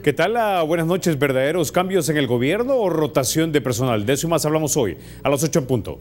¿Qué tal? Buenas noches. ¿Verdaderos cambios en el gobierno o rotación de personal? De eso y más hablamos hoy, a las 8 en punto.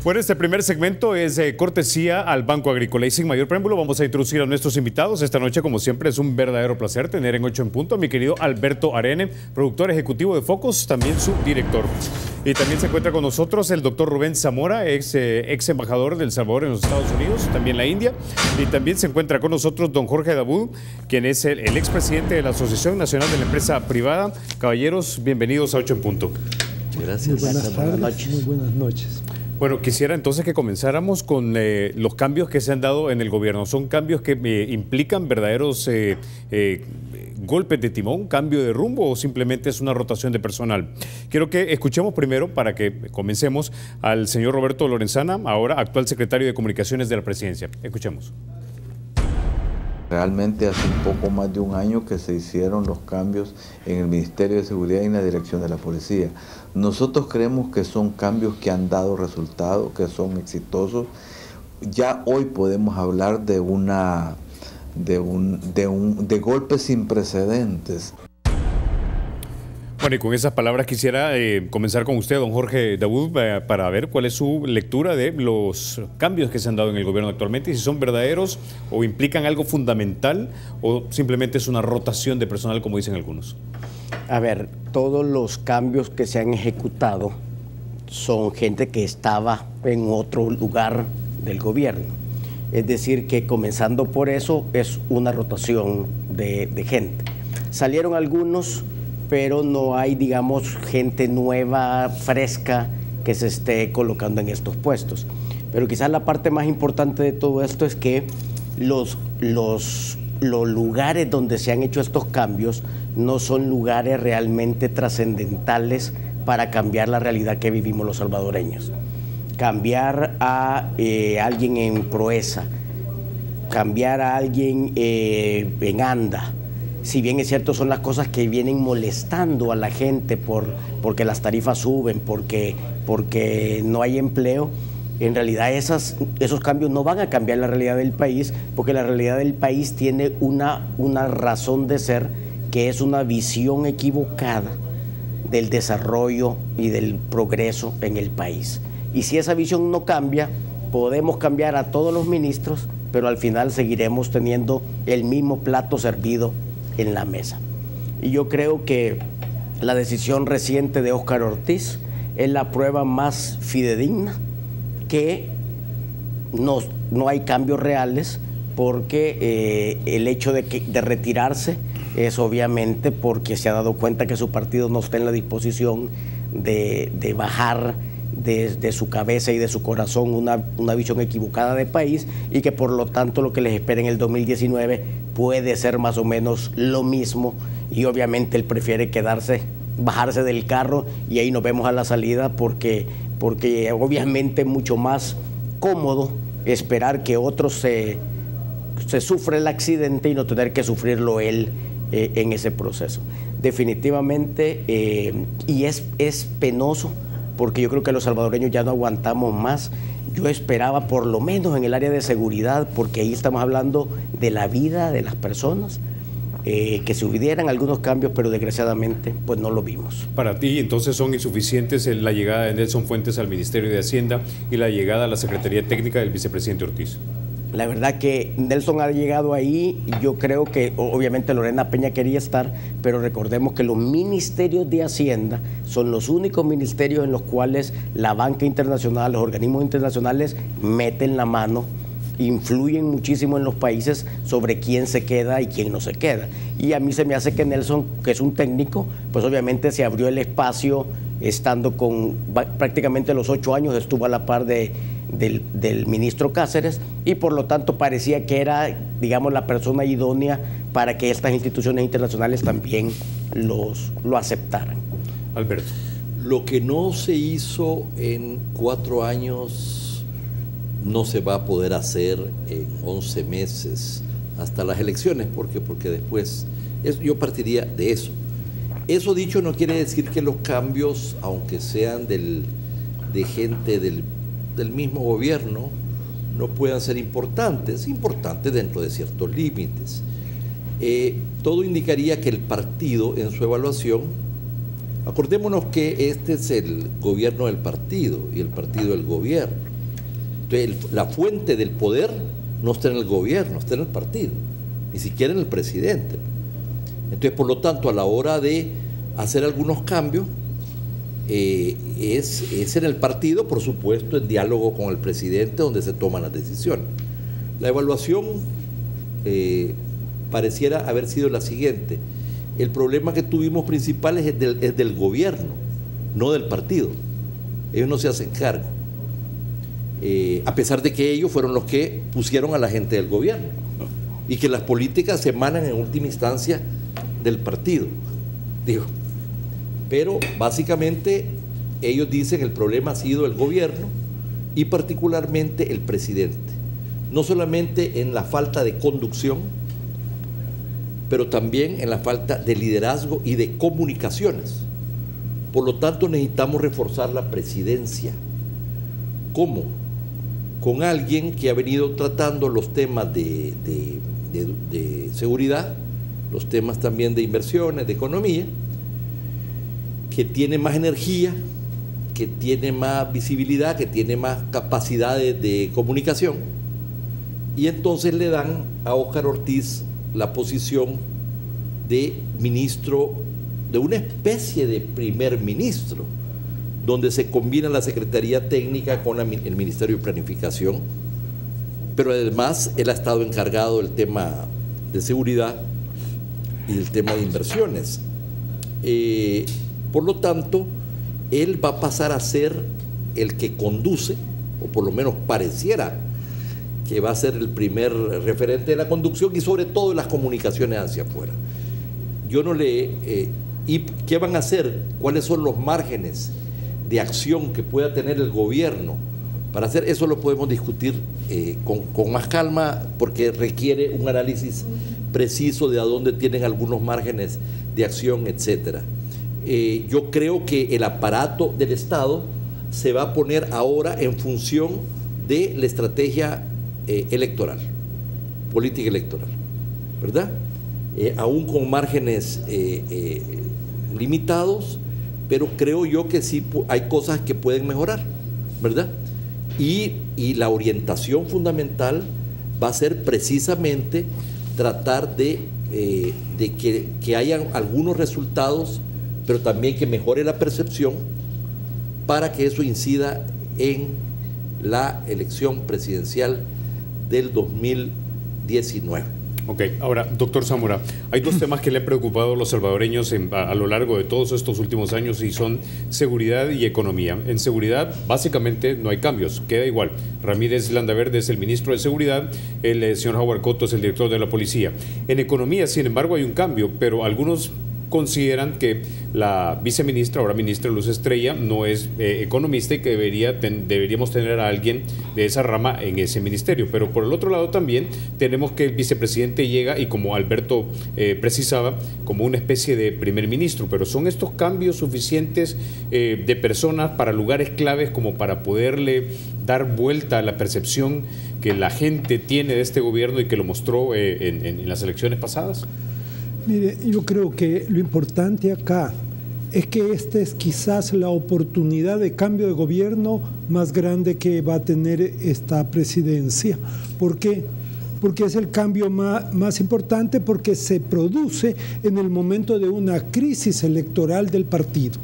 Bueno, este primer segmento es cortesía al Banco Agrícola y sin mayor preámbulo vamos a introducir a nuestros invitados. Esta noche, como siempre, es un verdadero placer tener en 8 en punto a mi querido Alberto Arene, productor ejecutivo de Focus, también su director. Y también se encuentra con nosotros el doctor Rubén Zamora, ex embajador de El Salvador en los Estados Unidos, también la India. Y también se encuentra con nosotros don Jorge Dabud, quien es el expresidente de la Asociación Nacional de la Empresa Privada. Caballeros, bienvenidos a 8 en punto. Gracias. Buenas tardes, noches. muy buenas noches. Bueno, quisiera entonces que comenzáramos con los cambios que se han dado en el gobierno. ¿Son cambios que implican verdaderos golpes de timón, cambio de rumbo o simplemente es una rotación de personal? Quiero que escuchemos primero, para que comencemos, al señor Roberto Lorenzana, ahora actual secretario de Comunicaciones de la Presidencia. Escuchemos. Realmente hace un poco más de un año que se hicieron los cambios en el Ministerio de Seguridad y en la Dirección de la Policía. Nosotros creemos que son cambios que han dado resultados, que son exitosos. Ya hoy podemos hablar de golpes sin precedentes. Bueno, y con esas palabras quisiera comenzar con usted, don Jorge Dabud, para ver cuál es su lectura de los cambios que se han dado en el gobierno actualmente y si son verdaderos o implican algo fundamental o simplemente es una rotación de personal, como dicen algunos. A ver, todos los cambios que se han ejecutado son gente que estaba en otro lugar del gobierno. Es decir, que comenzando por eso es una rotación de gente. Salieron algunos, pero no hay, digamos, gente nueva, fresca, que se esté colocando en estos puestos. Pero quizás la parte más importante de todo esto es que los lugares donde se han hecho estos cambios no son lugares realmente trascendentales para cambiar la realidad que vivimos los salvadoreños. Cambiar a alguien en Proeza, cambiar a alguien en Anda, si bien es cierto son las cosas que vienen molestando a la gente porque las tarifas suben, porque no hay empleo, en realidad esos cambios no van a cambiar la realidad del país, porque la realidad del país tiene una razón de ser, que es una visión equivocada del desarrollo y del progreso en el país. Y si esa visión no cambia, podemos cambiar a todos los ministros, pero al final seguiremos teniendo el mismo plato servido en la mesa. Y yo creo que la decisión reciente de Óscar Ortiz es la prueba más fidedigna que no hay cambios reales, porque el hecho de retirarse es obviamente porque se ha dado cuenta que su partido no está en la disposición de bajar de su cabeza y de su corazón una visión equivocada de país, y que por lo tanto lo que les espera en el 2019 puede ser más o menos lo mismo, y obviamente él prefiere bajarse del carro y ahí nos vemos a la salida, porque obviamente es mucho más cómodo esperar que otros se sufra el accidente y no tener que sufrirlo él en ese proceso. Definitivamente, y es penoso, porque yo creo que los salvadoreños ya no aguantamos más. Yo esperaba, por lo menos en el área de seguridad, porque ahí estamos hablando de la vida de las personas, que se hubieran algunos cambios, pero desgraciadamente pues no lo vimos. Para ti, entonces, ¿son insuficientes la llegada de Nelson Fuentes al Ministerio de Hacienda y la llegada a la Secretaría Técnica del vicepresidente Ortiz? La verdad que Nelson ha llegado ahí, yo creo que obviamente Lorena Peña quería estar, pero recordemos que los ministerios de Hacienda son los únicos ministerios en los cuales la banca internacional, los organismos internacionales meten la mano, influyen muchísimo en los países sobre quién se queda y quién no se queda. Y a mí se me hace que Nelson, que es un técnico, pues obviamente se abrió el espacio, estando con prácticamente los 8 años, estuvo a la par de del ministro Cáceres, y por lo tanto parecía que era, digamos, la persona idónea para que estas instituciones internacionales también lo aceptaran. Alberto. Lo que no se hizo en 4 años no se va a poder hacer en 11 meses hasta las elecciones, porque después yo partiría de eso. Eso dicho, no quiere decir que los cambios, aunque sean de gente del mismo gobierno, no puedan ser importantes dentro de ciertos límites. Todo indicaría que el partido, en su evaluación, acordémonos que este es el gobierno del partido y el partido del gobierno. Entonces, la fuente del poder no está en el gobierno, está en el partido, ni siquiera en el presidente. Entonces, por lo tanto, a la hora de hacer algunos cambios, es en el partido, por supuesto, en diálogo con el presidente, donde se toman las decisiones. La evaluación pareciera haber sido la siguiente: el problema que tuvimos principal es del gobierno, no del partido. Ellos no se hacen cargo, a pesar de que ellos fueron los que pusieron a la gente del gobierno, y que las políticas se emanan en última instancia del partido, digo. Pero básicamente ellos dicen el problema ha sido el gobierno y particularmente el presidente, no solamente en la falta de conducción, pero también en la falta de liderazgo y de comunicaciones. Por lo tanto, necesitamos reforzar la presidencia. ¿Cómo? Con alguien que ha venido tratando los temas de seguridad, los temas también de inversiones, de economía, que tiene más energía, que tiene más visibilidad, que tiene más capacidades de comunicación, y entonces le dan a Óscar Ortiz la posición de ministro, de una especie de primer ministro, donde se combina la Secretaría Técnica con el Ministerio de Planificación, pero además él ha estado encargado del tema de seguridad y del tema de inversiones. Por lo tanto, él va a pasar a ser el que conduce, o por lo menos pareciera que va a ser el primer referente de la conducción y sobre todo de las comunicaciones hacia afuera. Yo no ¿y qué van a hacer? ¿Cuáles son los márgenes de acción que pueda tener el gobierno para hacer? Eso lo podemos discutir con más calma, porque requiere un análisis preciso de a dónde tienen algunos márgenes de acción, etcétera. Yo creo que el aparato del Estado se va a poner ahora en función de la estrategia electoral, política electoral, ¿verdad? Aún con márgenes limitados, pero creo yo que sí hay cosas que pueden mejorar, ¿verdad? Y la orientación fundamental va a ser precisamente tratar de que hayan algunos resultados, pero también que mejore la percepción para que eso incida en la elección presidencial del 2019. Ok, ahora, doctor Zamora, hay dos temas que le han preocupado a los salvadoreños a lo largo de todos estos últimos años, y son seguridad y economía. En seguridad, básicamente, no hay cambios, queda igual. Ramírez Landaverde es el ministro de Seguridad, el señor Howard Cotto es el director de la policía. En economía, sin embargo, hay un cambio, pero algunos consideran que la viceministra, ahora ministra Luz Estrella, no es economista y que deberíamos tener a alguien de esa rama en ese ministerio. Pero por el otro lado también tenemos que el vicepresidente llega, y como Alberto precisaba, como una especie de primer ministro. Pero ¿son estos cambios suficientes de personas para lugares claves como para poderle dar vuelta a la percepción que la gente tiene de este gobierno y que lo mostró en las elecciones pasadas? Mire, yo creo que lo importante acá es que esta es quizás la oportunidad de cambio de gobierno más grande que va a tener esta presidencia. ¿Por qué? Porque es el cambio más importante, porque se produce en el momento de una crisis electoral del partido.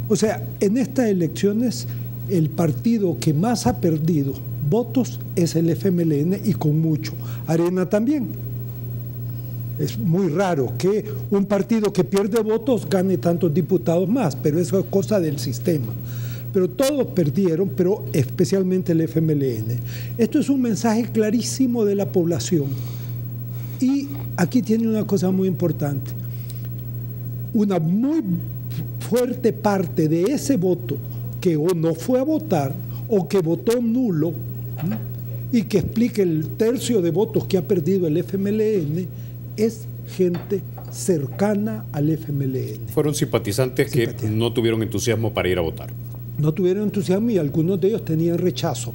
O sea, en estas elecciones el partido que más ha perdido votos es el FMLN, y con mucho. Arena también. Es muy raro que un partido que pierde votos gane tantos diputados más, pero eso es cosa del sistema. pero todos perdieron, pero especialmente el FMLN. Esto es un mensaje clarísimo de la población. Y aquí tiene una cosa muy importante. Una muy fuerte parte de ese voto que o no fue a votar o que votó nulo, y que explique el tercio de votos que ha perdido el FMLN, es gente cercana al FMLN. Fueron simpatizantes que no tuvieron entusiasmo para ir a votar. No tuvieron entusiasmo y algunos de ellos tenían rechazo.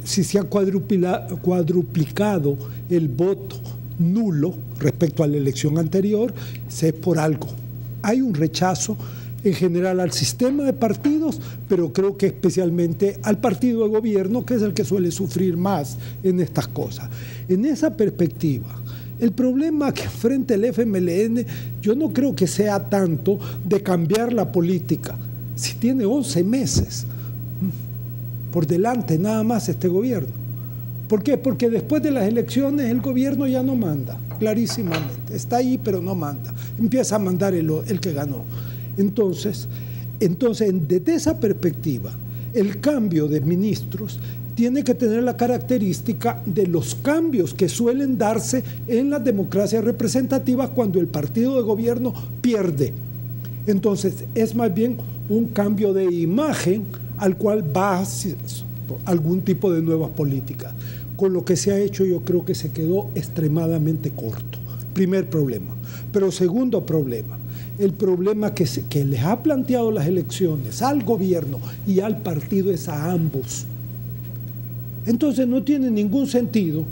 Si se ha cuadruplicado el voto nulo respecto a la elección anterior, es por algo. Hay un rechazo en general al sistema de partidos, pero creo que especialmente al partido de gobierno, que es el que suele sufrir más en estas cosas. En esa perspectiva, el problema que enfrenta el FMLN, yo no creo que sea tanto de cambiar la política. Si tiene 11 meses por delante nada más este gobierno. ¿Por qué? Porque después de las elecciones el gobierno ya no manda, clarísimamente. Está ahí, pero no manda. Empieza a mandar el que ganó. Entonces, desde esa perspectiva, el cambio de ministros tiene que tener la característica de los cambios que suelen darse en las democracias representativas cuando el partido de gobierno pierde. Entonces, es más bien un cambio de imagen al cual va algún tipo de nuevas políticas. Con lo que se ha hecho, yo creo que se quedó extremadamente corto. Primer problema. Pero segundo problema, el problema que les ha planteado las elecciones al gobierno y al partido es a ambos. Entonces no tiene ningún sentido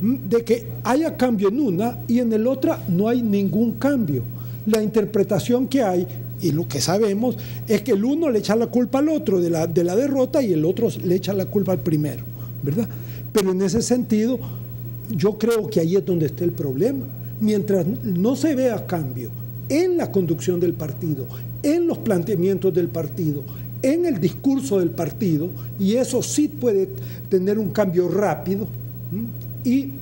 de que haya cambio en una y en el otra no hay ningún cambio. La interpretación que hay, y lo que sabemos, es que el uno le echa la culpa al otro de la derrota y el otro le echa la culpa al primero, ¿verdad? Pero en ese sentido, yo creo que ahí es donde está el problema. Mientras no se vea cambio en la conducción del partido, en los planteamientos del partido, en el discurso del partido, y eso sí puede tener un cambio rápido y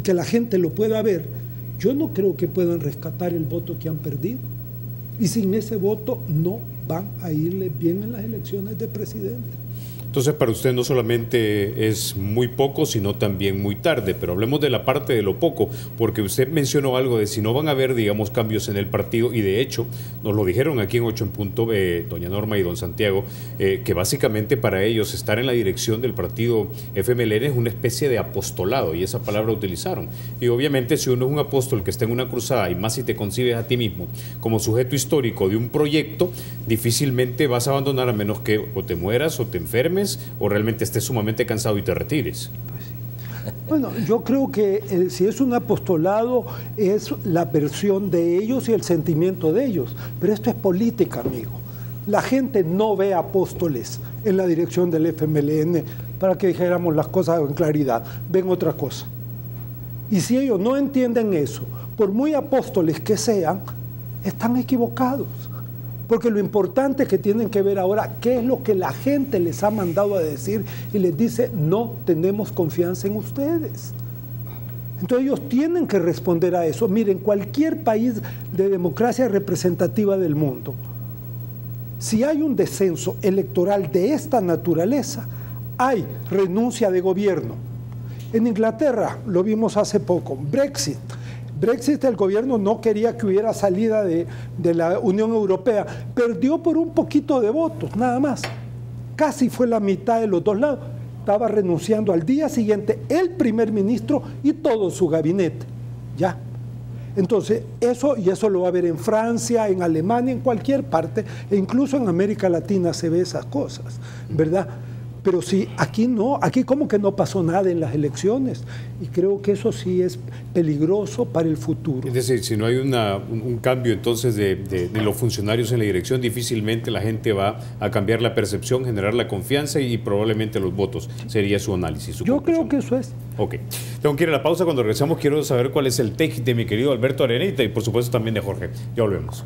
que la gente lo pueda ver, yo no creo que puedan rescatar el voto que han perdido. Y sin ese voto no van a irle bien en las elecciones de presidente. Entonces, para usted no solamente es muy poco, sino también muy tarde. Pero hablemos de la parte de lo poco, porque usted mencionó algo de si no van a haber, digamos, cambios en el partido, y de hecho, nos lo dijeron aquí en 8 en Punto, doña Norma y don Santiago, que básicamente para ellos estar en la dirección del partido FMLN es una especie de apostolado, y esa palabra utilizaron. Y obviamente, si uno es un apóstol que está en una cruzada, y más si te concibes a ti mismo como sujeto histórico de un proyecto, difícilmente vas a abandonar a menos que o te mueras o te enfermes, o realmente estés sumamente cansado y te retires. Pues sí. Bueno, yo creo que si es un apostolado es la versión de ellos y el sentimiento de ellos, pero esto es política, amigo. La gente no ve apóstoles en la dirección del FMLN para que dijéramos las cosas en claridad, ven otra cosa. Y si ellos no entienden eso, por muy apóstoles que sean, están equivocados. Porque lo importante es que tienen que ver ahora qué es lo que la gente les ha mandado a decir y les dice, no tenemos confianza en ustedes. Entonces ellos tienen que responder a eso. Miren, cualquier país de democracia representativa del mundo, si hay un descenso electoral de esta naturaleza, hay renuncia de gobierno. En Inglaterra, lo vimos hace poco, Brexit, el gobierno no quería que hubiera salida de la Unión Europea, perdió por un poquito de votos, nada más. Casi fue la mitad de los dos lados. Estaba renunciando al día siguiente el primer ministro y todo su gabinete. Ya. Entonces, eso lo va a ver en Francia, en Alemania, en cualquier parte, e incluso en América Latina se ve esas cosas, ¿verdad? Pero sí, aquí no, aquí como que no pasó nada en las elecciones, y creo que eso sí es peligroso para el futuro. Es decir, si no hay un cambio entonces de los funcionarios en la dirección, difícilmente la gente va a cambiar la percepción, generar la confianza y probablemente los votos. Sería su análisis. Yo creo que eso es. Ok. Tengo que ir a la pausa. Cuando regresamos quiero saber cuál es el take de mi querido Alberto Arenita y por supuesto también de Jorge. Ya volvemos.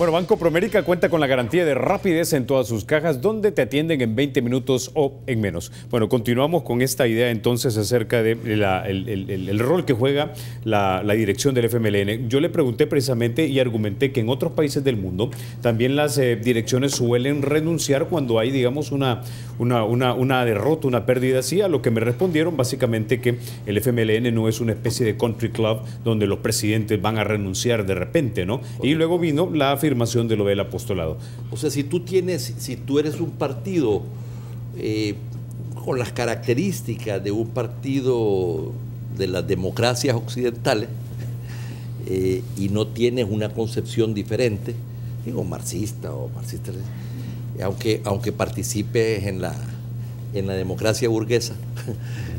Bueno, Banco Promérica cuenta con la garantía de rapidez en todas sus cajas, donde te atienden en 20 minutos o en menos. Bueno, continuamos con esta idea entonces acerca de el rol que juega la dirección del FMLN. Yo le pregunté precisamente y argumenté que en otros países del mundo también las direcciones suelen renunciar cuando hay, digamos, una derrota, una pérdida así, a lo que me respondieron básicamente que el FMLN no es una especie de country club donde los presidentes van a renunciar de repente, ¿no? Y luego vino la afirmación de lo del apostolado. O sea, si tú eres un partido con las características de un partido de las democracias occidentales y no tienes una concepción diferente, digo marxista o marxista, aunque participes en la democracia burguesa,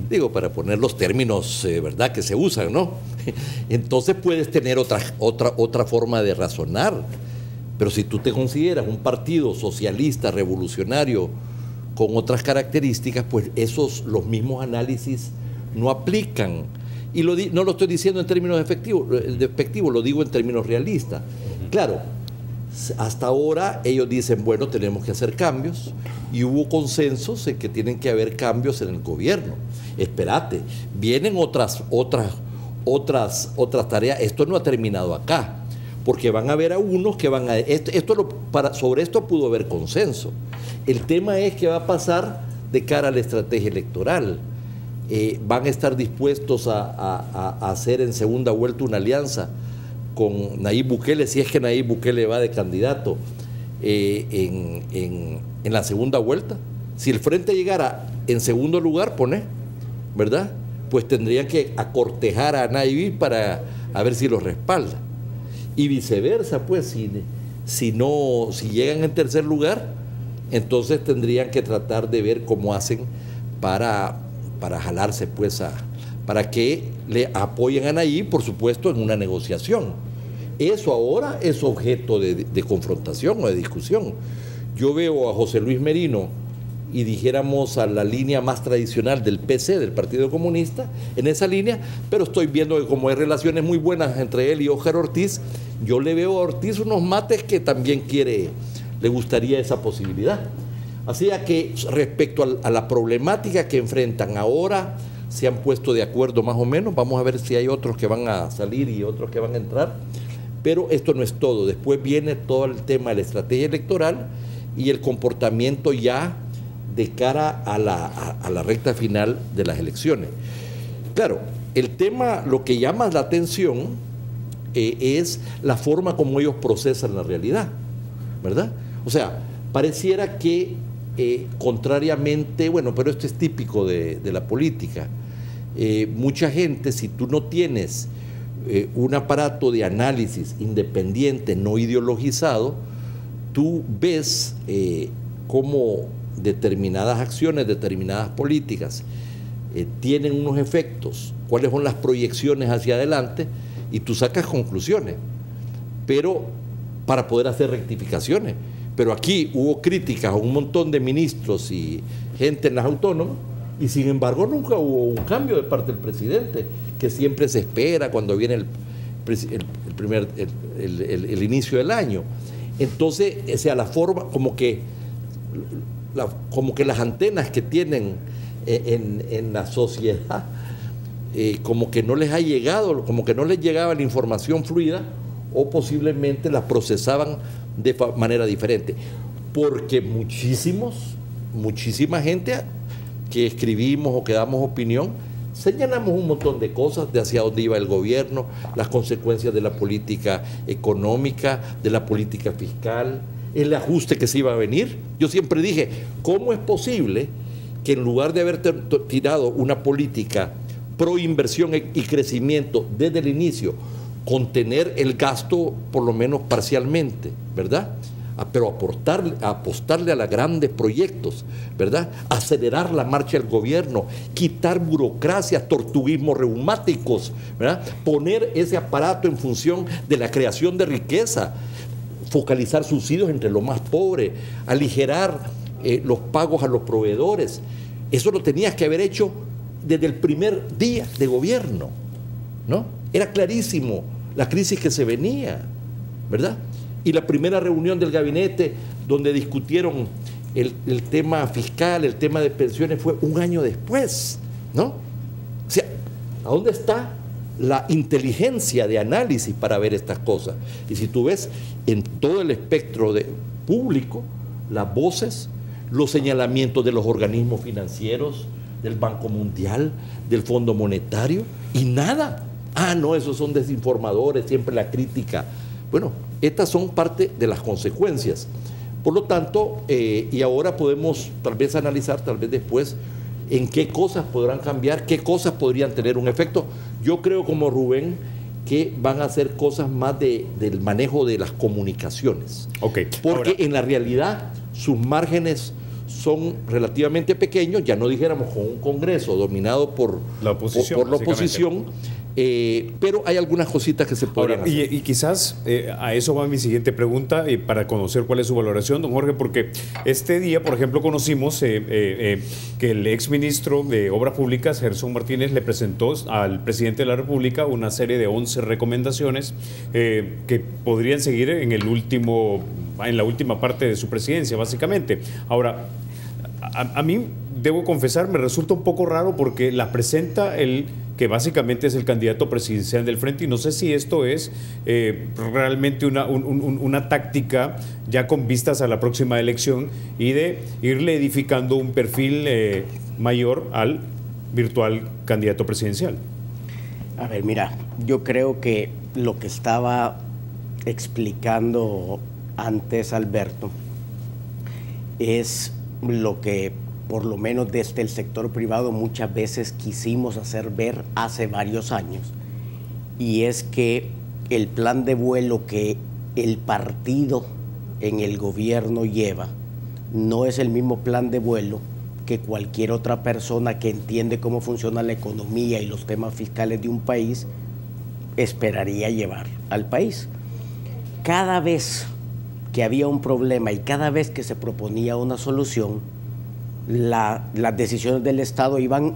digo, para poner los términos, ¿verdad?, que se usan, ¿no? Entonces puedes tener otra forma de razonar. Pero si tú te consideras un partido socialista, revolucionario, con otras características, pues los mismos análisis no aplican. Y no lo estoy diciendo en términos despectivos, lo digo en términos realistas. Claro, hasta ahora ellos dicen, bueno, tenemos que hacer cambios, y hubo consensos en que tienen que haber cambios en el gobierno. Espérate, vienen otras tareas. Esto no ha terminado acá, porque van a haber a unos que van a... sobre esto pudo haber consenso. El tema es qué va a pasar de cara a la estrategia electoral. Van a estar dispuestos a hacer en segunda vuelta una alianza con Nayib Bukele, si es que Nayib Bukele va de candidato en la segunda vuelta. Si el frente llegara en segundo lugar, ¿verdad?, pues tendrían que acortejar a Nayib para a ver si lo respalda. Y viceversa, pues, si llegan en tercer lugar, entonces tendrían que tratar de ver cómo hacen para jalarse, pues, para que le apoyen a Nayib, por supuesto, en una negociación. Eso ahora es objeto de confrontación o de discusión. Yo veo a José Luis Merino, y dijéramos a la línea más tradicional del PC, del Partido Comunista, en esa línea, pero estoy viendo que como hay relaciones muy buenas entre él y Óscar Ortiz, yo le veo a Ortiz unos mates que también le gustaría esa posibilidad. Así que respecto a la problemática que enfrentan ahora, se han puesto de acuerdo más o menos. Vamos a ver si hay otros que van a salir y otros que van a entrar, pero esto no es todo. Después viene todo el tema de la estrategia electoral y el comportamiento ya de cara a la recta final de las elecciones. Claro, el tema, lo que llama la atención es la forma como ellos procesan la realidad, ¿verdad? O sea, pareciera que contrariamente, bueno, pero esto es típico de la política, mucha gente, si tú no tienes un aparato de análisis independiente, no ideologizado, tú ves cómo determinadas acciones, determinadas políticas tienen unos efectos, cuáles son las proyecciones hacia adelante, y tú sacas conclusiones, pero para poder hacer rectificaciones. Pero aquí hubo críticas a un montón de ministros y gente en las autónomas, y sin embargo nunca hubo un cambio de parte del presidente, que siempre se espera cuando viene el inicio del año. Entonces, o sea, la forma, como que las antenas que tienen en la sociedad, como que no les ha llegado, como que no les llegaba la información fluida, o posiblemente la procesaban de manera diferente. Porque muchísima gente que escribimos o que damos opinión, señalamos un montón de cosas de hacia dónde iba el gobierno, las consecuencias de la política económica, de la política fiscal, el ajuste que se iba a venir. Yo siempre dije, ¿cómo es posible que en lugar de haber tirado una política pro inversión y crecimiento desde el inicio, contener el gasto por lo menos parcialmente, ¿verdad?, pero apostarle a los grandes proyectos, ¿verdad?, acelerar la marcha del gobierno, quitar burocracias, tortuguismos reumáticos, ¿verdad?, poner ese aparato en función de la creación de riqueza, focalizar subsidios entre los más pobres, aligerar los pagos a los proveedores. Eso lo tenías que haber hecho desde el primer día de gobierno, ¿no? Era clarísimo la crisis que se venía, ¿verdad? Y la primera reunión del gabinete donde discutieron el tema fiscal, el tema de pensiones, fue un año después, ¿no? O sea, ¿a dónde está la inteligencia de análisis para ver estas cosas? Y si tú ves en todo el espectro público, las voces, los señalamientos de los organismos financieros, del Banco Mundial, del Fondo Monetario, y nada. Ah, no, esos son desinformadores, siempre la crítica. Bueno, estas son parte de las consecuencias. Por lo tanto, y ahora podemos tal vez analizar, tal vez después, en qué cosas podrán cambiar, qué cosas podrían tener un efecto. Yo creo, como Rubén, que van a hacer cosas más del manejo de las comunicaciones. Okay. Porque Ahora, en la realidad sus márgenes son relativamente pequeños, ya no dijéramos con un Congreso dominado por la oposición, pero hay algunas cositas que se podrían hacer. Y quizás a eso va mi siguiente pregunta, para conocer cuál es su valoración, don Jorge, porque este día, por ejemplo, conocimos que el exministro de Obras Públicas, Gerson Martínez, le presentó al presidente de la República una serie de 11 recomendaciones que podrían seguir en la última parte de su presidencia, básicamente. Ahora, a mí, debo confesar, me resulta un poco raro porque la presenta el que básicamente es el candidato presidencial del Frente, y no sé si esto es realmente una táctica ya con vistas a la próxima elección y de irle edificando un perfil mayor al virtual candidato presidencial. A ver, mira, yo creo que lo que estaba explicando antes Alberto es lo que por lo menos desde el sector privado muchas veces quisimos hacer ver hace varios años, y es que el plan de vuelo que el partido en el gobierno lleva no es el mismo plan de vuelo que cualquier otra persona que entiende cómo funciona la economía y los temas fiscales de un país esperaría llevar al país. Cada vez que había un problema y cada vez que se proponía una solución, las decisiones del Estado iban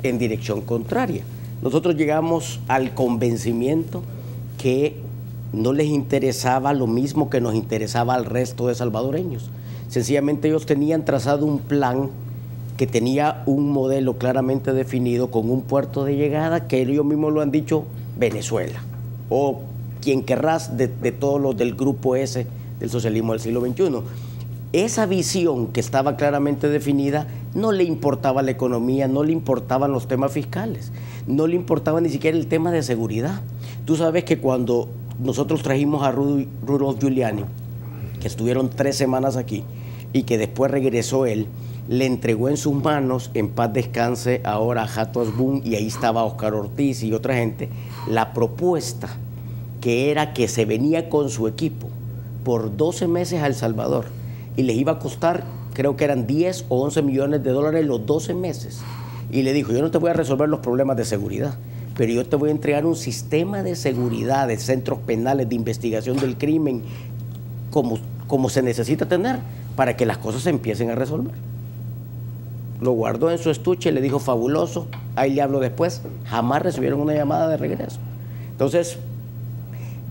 en dirección contraria. Nosotros llegamos al convencimiento que no les interesaba lo mismo que nos interesaba al resto de salvadoreños. Sencillamente ellos tenían trazado un plan que tenía un modelo claramente definido, con un puerto de llegada que ellos mismos lo han dicho, Venezuela, o quien querrás de todos los del grupo ese del socialismo del siglo XXI. Esa visión que estaba claramente definida no le importaba la economía, no le importaban los temas fiscales, no le importaba ni siquiera el tema de seguridad. Tú sabes que cuando nosotros trajimos a Rudolph Giuliani, que estuvieron 3 semanas aquí y que después regresó él, le entregó en sus manos, en paz descanse ahora, a Jato Asbun, y ahí estaba Oscar Ortiz y otra gente, la propuesta que era que se venía con su equipo por 12 meses a El Salvador y les iba a costar, creo que eran 10 o 11 millones de dólares los 12 meses. Y le dijo, yo no te voy a resolver los problemas de seguridad, pero yo te voy a entregar un sistema de seguridad, de centros penales, de investigación del crimen, como se necesita tener para que las cosas se empiecen a resolver. Lo guardó en su estuche, le dijo, fabuloso, ahí le hablo después. Jamás recibieron una llamada de regreso. Entonces,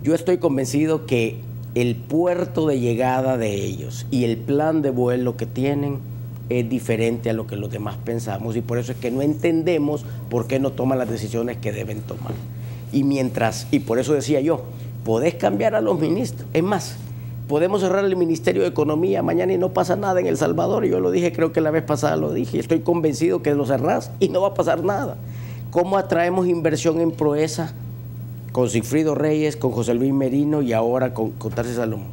yo estoy convencido que el puerto de llegada de ellos y el plan de vuelo que tienen es diferente a lo que los demás pensamos, y por eso es que no entendemos por qué no toman las decisiones que deben tomar. Y por eso decía yo, podés cambiar a los ministros. Es más, podemos cerrar el Ministerio de Economía mañana y no pasa nada en El Salvador. Yo lo dije, creo que la vez pasada lo dije, estoy convencido que lo cerrás y no va a pasar nada. ¿Cómo atraemos inversión en Proesa? Con Sigfrido Reyes, con José Luis Merino y ahora con Tarsis Salomón.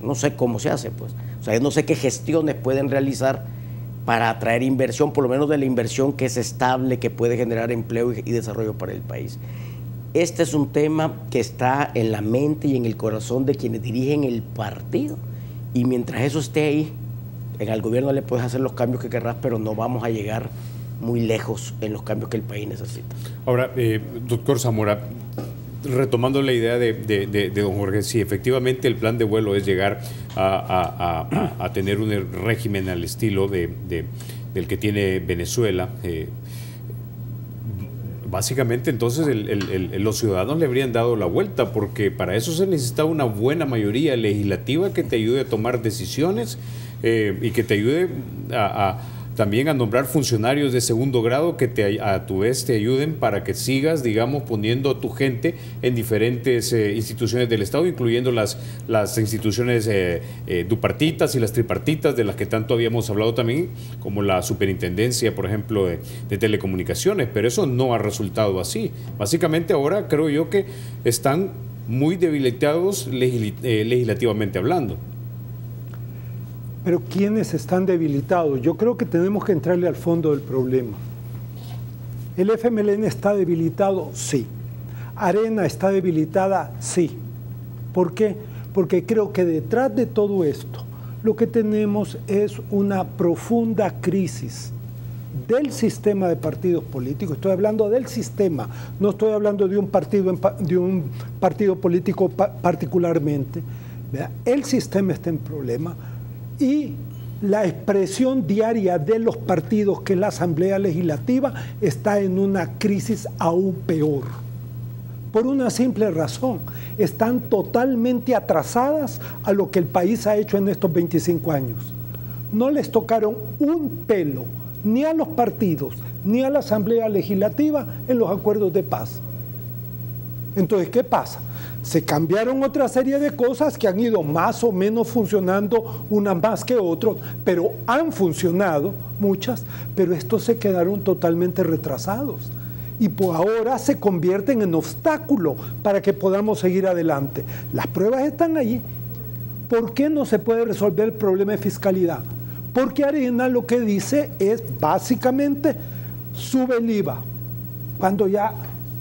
No sé cómo se hace, pues. O sea, no sé qué gestiones pueden realizar para atraer inversión, por lo menos de la inversión que es estable, que puede generar empleo y desarrollo para el país. Este es un tema que está en la mente y en el corazón de quienes dirigen el partido, y mientras eso esté ahí, en el gobierno le puedes hacer los cambios que querrás, pero no vamos a llegar muy lejos en los cambios que el país necesita. Ahora, doctor Zamora, retomando la idea de don Jorge, si efectivamente el plan de vuelo es llegar a tener un régimen al estilo del que tiene Venezuela, básicamente entonces los ciudadanos le habrían dado la vuelta, porque para eso se necesita una buena mayoría legislativa que te ayude a tomar decisiones y que te ayude también a nombrar funcionarios de segundo grado que a tu vez te ayuden para que sigas, digamos, poniendo a tu gente en diferentes instituciones del Estado, incluyendo las instituciones dupartitas y las tripartitas, de las que tanto habíamos hablado también, como la superintendencia, por ejemplo, de telecomunicaciones, pero eso no ha resultado así. Básicamente ahora creo yo que están muy debilitados legislativamente hablando. Pero ¿quiénes están debilitados? Yo creo que tenemos que entrarle al fondo del problema. ¿El FMLN está debilitado? Sí. ¿Arena está debilitada? Sí. ¿Por qué? Porque creo que detrás de todo esto lo que tenemos es una profunda crisis del sistema de partidos políticos. Estoy hablando del sistema, no estoy hablando de un partido político particularmente. ¿Verdad? El sistema está en problema. Y la expresión diaria de los partidos, que es la Asamblea Legislativa, está en una crisis aún peor. Por una simple razón, están totalmente atrasadas a lo que el país ha hecho en estos 25 años. No les tocaron un pelo, ni a los partidos, ni a la Asamblea Legislativa en los acuerdos de paz. Entonces, ¿qué pasa? Se cambiaron otra serie de cosas que han ido más o menos funcionando, unas más que otras, pero han funcionado muchas, pero estos se quedaron totalmente retrasados. Y por ahora se convierten en obstáculo para que podamos seguir adelante. Las pruebas están allí. ¿Por qué no se puede resolver el problema de fiscalidad? Porque Arena lo que dice es básicamente sube el IVA. Cuando ya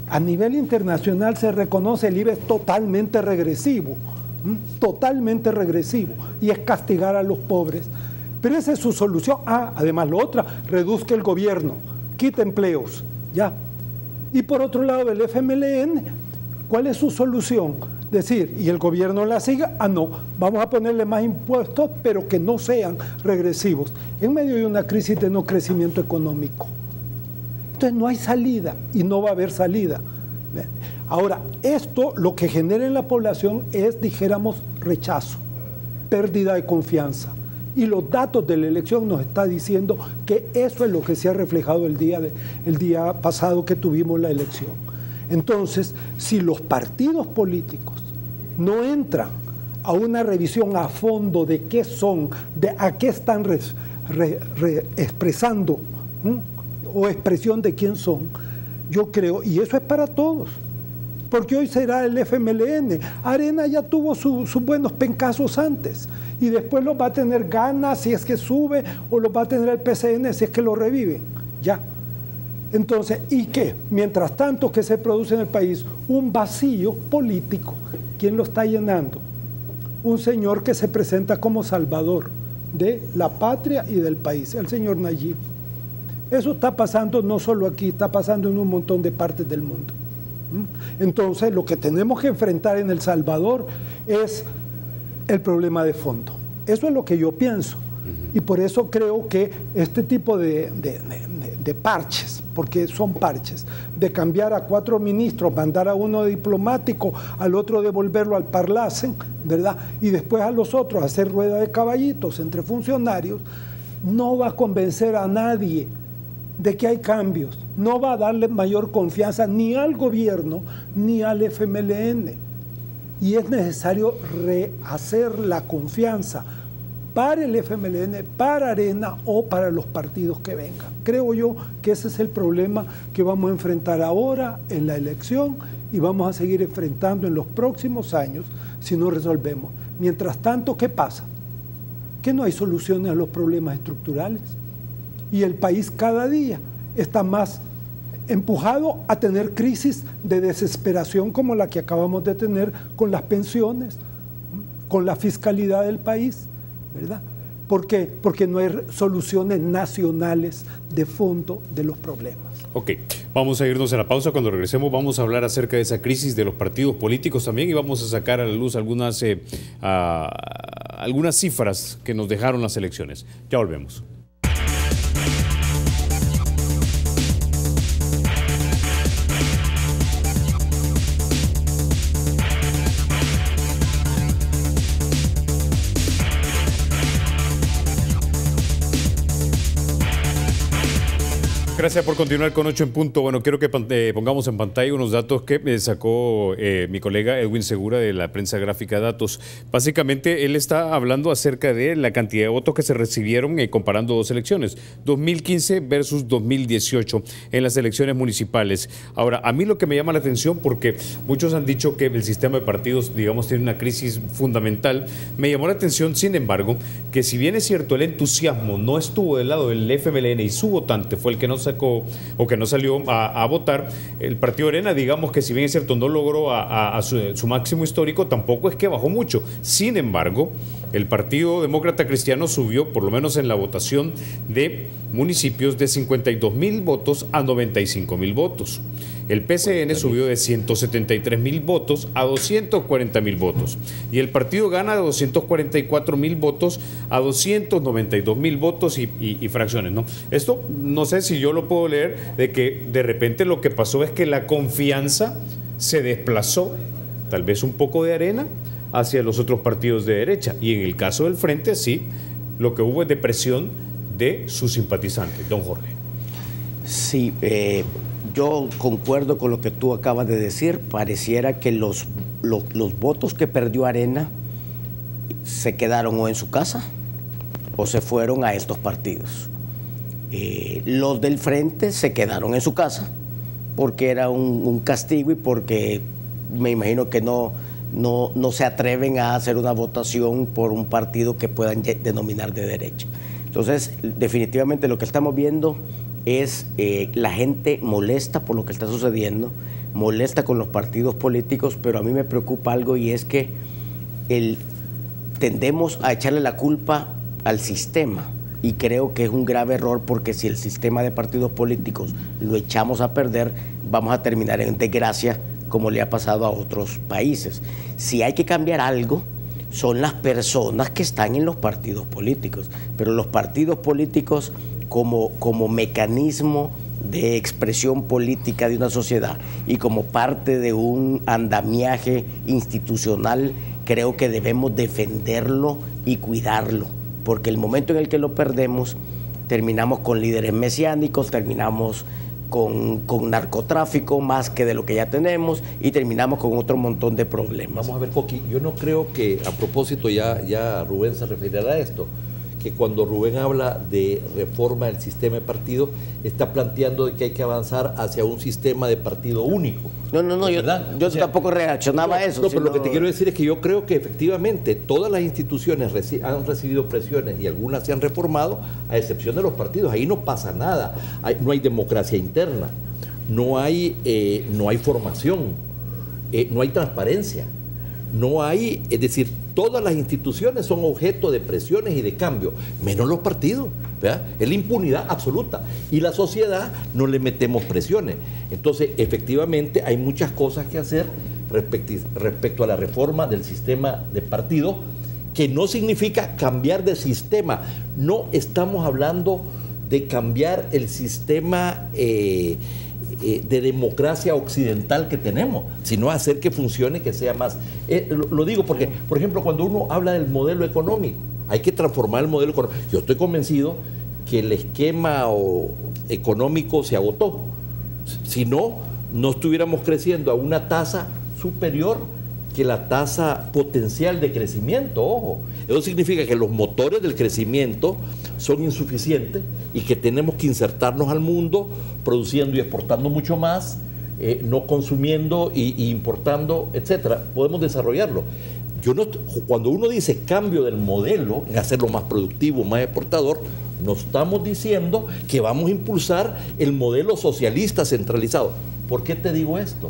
a nivel internacional se reconoce el IVA es totalmente regresivo, y es castigar a los pobres. Pero esa es su solución. Además lo otra, reduzca el gobierno, quita empleos, ya. Y por otro lado, el FMLN, ¿cuál es su solución? Decir, y el gobierno la siga, no, vamos a ponerle más impuestos, pero que no sean regresivos, en medio de una crisis de no crecimiento económico. Entonces no hay salida y no va a haber salida. Ahora, esto lo que genera en la población es, dijéramos, rechazo, pérdida de confianza. Y los datos de la elección nos están diciendo que eso es lo que se ha reflejado el día pasado que tuvimos la elección. Entonces, si los partidos políticos no entran a una revisión a fondo de qué son, de a qué están expresando, o expresión de quién son, yo creo, y eso es para todos, porque hoy será el FMLN. Arena ya tuvo sus buenos pencazos antes, y después los va a tener ganas si es que sube, o los va a tener el PCN si es que lo revive, ya. Entonces, ¿y qué? Mientras tanto que se produce en el país un vacío político, ¿quién lo está llenando? Un señor que se presenta como salvador de la patria y del país, el señor Nayib. Eso está pasando no solo aquí, está pasando en un montón de partes del mundo. Entonces, lo que tenemos que enfrentar en El Salvador es el problema de fondo. Eso es lo que yo pienso. Y por eso creo que este tipo de parches, porque son parches, de cambiar a 4 ministros, mandar a uno de diplomático, al otro devolverlo al Parlacen, ¿verdad? Y después a los otros hacer rueda de caballitos entre funcionarios, no va a convencer a nadie de que hay cambios, no va a darle mayor confianza ni al gobierno ni al FMLN. Y es necesario rehacer la confianza para el FMLN, para Arena o para los partidos que vengan. Creo yo que ese es el problema que vamos a enfrentar ahora en la elección y vamos a seguir enfrentando en los próximos años si no resolvemos. Mientras tanto, ¿qué pasa? Que no hay soluciones a los problemas estructurales. Y el país cada día está más empujado a tener crisis de desesperación como la que acabamos de tener con las pensiones, con la fiscalidad del país, ¿verdad? ¿Por qué? Porque no hay soluciones nacionales de fondo de los problemas. Ok, vamos a irnos a la pausa. Cuando regresemos vamos a hablar acerca de esa crisis de los partidos políticos también y vamos a sacar a la luz algunas cifras que nos dejaron las elecciones. Ya volvemos. Gracias por continuar con 8 en punto. Bueno, quiero que pongamos en pantalla unos datos que sacó mi colega Edwin Segura de la prensa gráfica Datos. Básicamente, él está hablando acerca de la cantidad de votos que se recibieron comparando dos elecciones, 2015 versus 2018 en las elecciones municipales. Ahora, a mí lo que me llama la atención, porque muchos han dicho que el sistema de partidos, digamos, tiene una crisis fundamental, me llamó la atención, sin embargo, que si bien es cierto, el entusiasmo no estuvo del lado del FMLN y su votante fue el que no sacó o que no salió a votar, el Partido Arena, digamos que si bien es cierto no logró a su máximo histórico, tampoco es que bajó mucho. Sin embargo, el Partido Demócrata Cristiano subió, por lo menos en la votación de municipios, de 52,000 votos a 95,000 votos. El PCN subió de 173,000 votos a 240,000 votos. Y el partido gana de 244,000 votos a 292,000 votos y fracciones, ¿no? Esto no sé si yo lo puedo leer de que de repente lo que pasó es que la confianza se desplazó, tal vez un poco de Arena, hacia los otros partidos de derecha. Y en el caso del Frente, sí, lo que hubo es depresión de sus simpatizantes. Don Jorge. Sí, yo concuerdo con lo que tú acabas de decir. Pareciera que los votos que perdió Arena se quedaron o en su casa o se fueron a estos partidos. Los del Frente se quedaron en su casa porque era un castigo y porque me imagino que no se atreven a hacer una votación por un partido que puedan denominar de derecha. Entonces, definitivamente lo que estamos viendo es la gente molesta por lo que está sucediendo, molesta con los partidos políticos, pero a mí me preocupa algo y es que tendemos a echarle la culpa al sistema y creo que es un grave error porque si el sistema de partidos políticos lo echamos a perder, vamos a terminar en desgracia como le ha pasado a otros países. Si hay que cambiar algo, son las personas que están en los partidos políticos, pero los partidos políticos como mecanismo de expresión política de una sociedad y como parte de un andamiaje institucional, creo que debemos defenderlo y cuidarlo, porque el momento en el que lo perdemos, terminamos con líderes mesiánicos, terminamos con narcotráfico más que de lo que ya tenemos y terminamos con otro montón de problemas. Vamos a ver, Coqui, yo no creo que, a propósito, ya Rubén se referirá a esto, que cuando Rubén habla de reforma del sistema de partido, está planteando que hay que avanzar hacia un sistema de partido único. No, yo tampoco reaccionaba a eso. No, pero lo que te quiero decir es que yo creo que efectivamente todas las instituciones han recibido presiones y algunas se han reformado, a excepción de los partidos. Ahí no pasa nada, no hay democracia interna, no hay formación, no hay transparencia, es decir, todas las instituciones son objeto de presiones y de cambio, menos los partidos, ¿verdad? Es la impunidad absoluta. Y la sociedad no le metemos presiones. Entonces, efectivamente, hay muchas cosas que hacer respecto a la reforma del sistema de partido, que no significa cambiar de sistema. No estamos hablando de cambiar el sistema de democracia occidental que tenemos, sino hacer que funcione, que sea más. Lo digo porque, por ejemplo, cuando uno habla del modelo económico, hay que transformar el modelo económico. Yo estoy convencido que el esquema económico se agotó. Si no, no estuviéramos creciendo a una tasa superior que la tasa potencial de crecimiento, ojo. Eso significa que los motores del crecimiento son insuficientes y que tenemos que insertarnos al mundo produciendo y exportando mucho más, no consumiendo y importando, etcétera. Podemos desarrollarlo. Cuando uno dice cambio del modelo, en hacerlo más productivo, más exportador, no estamos diciendo que vamos a impulsar el modelo socialista centralizado. ¿Por qué te digo esto?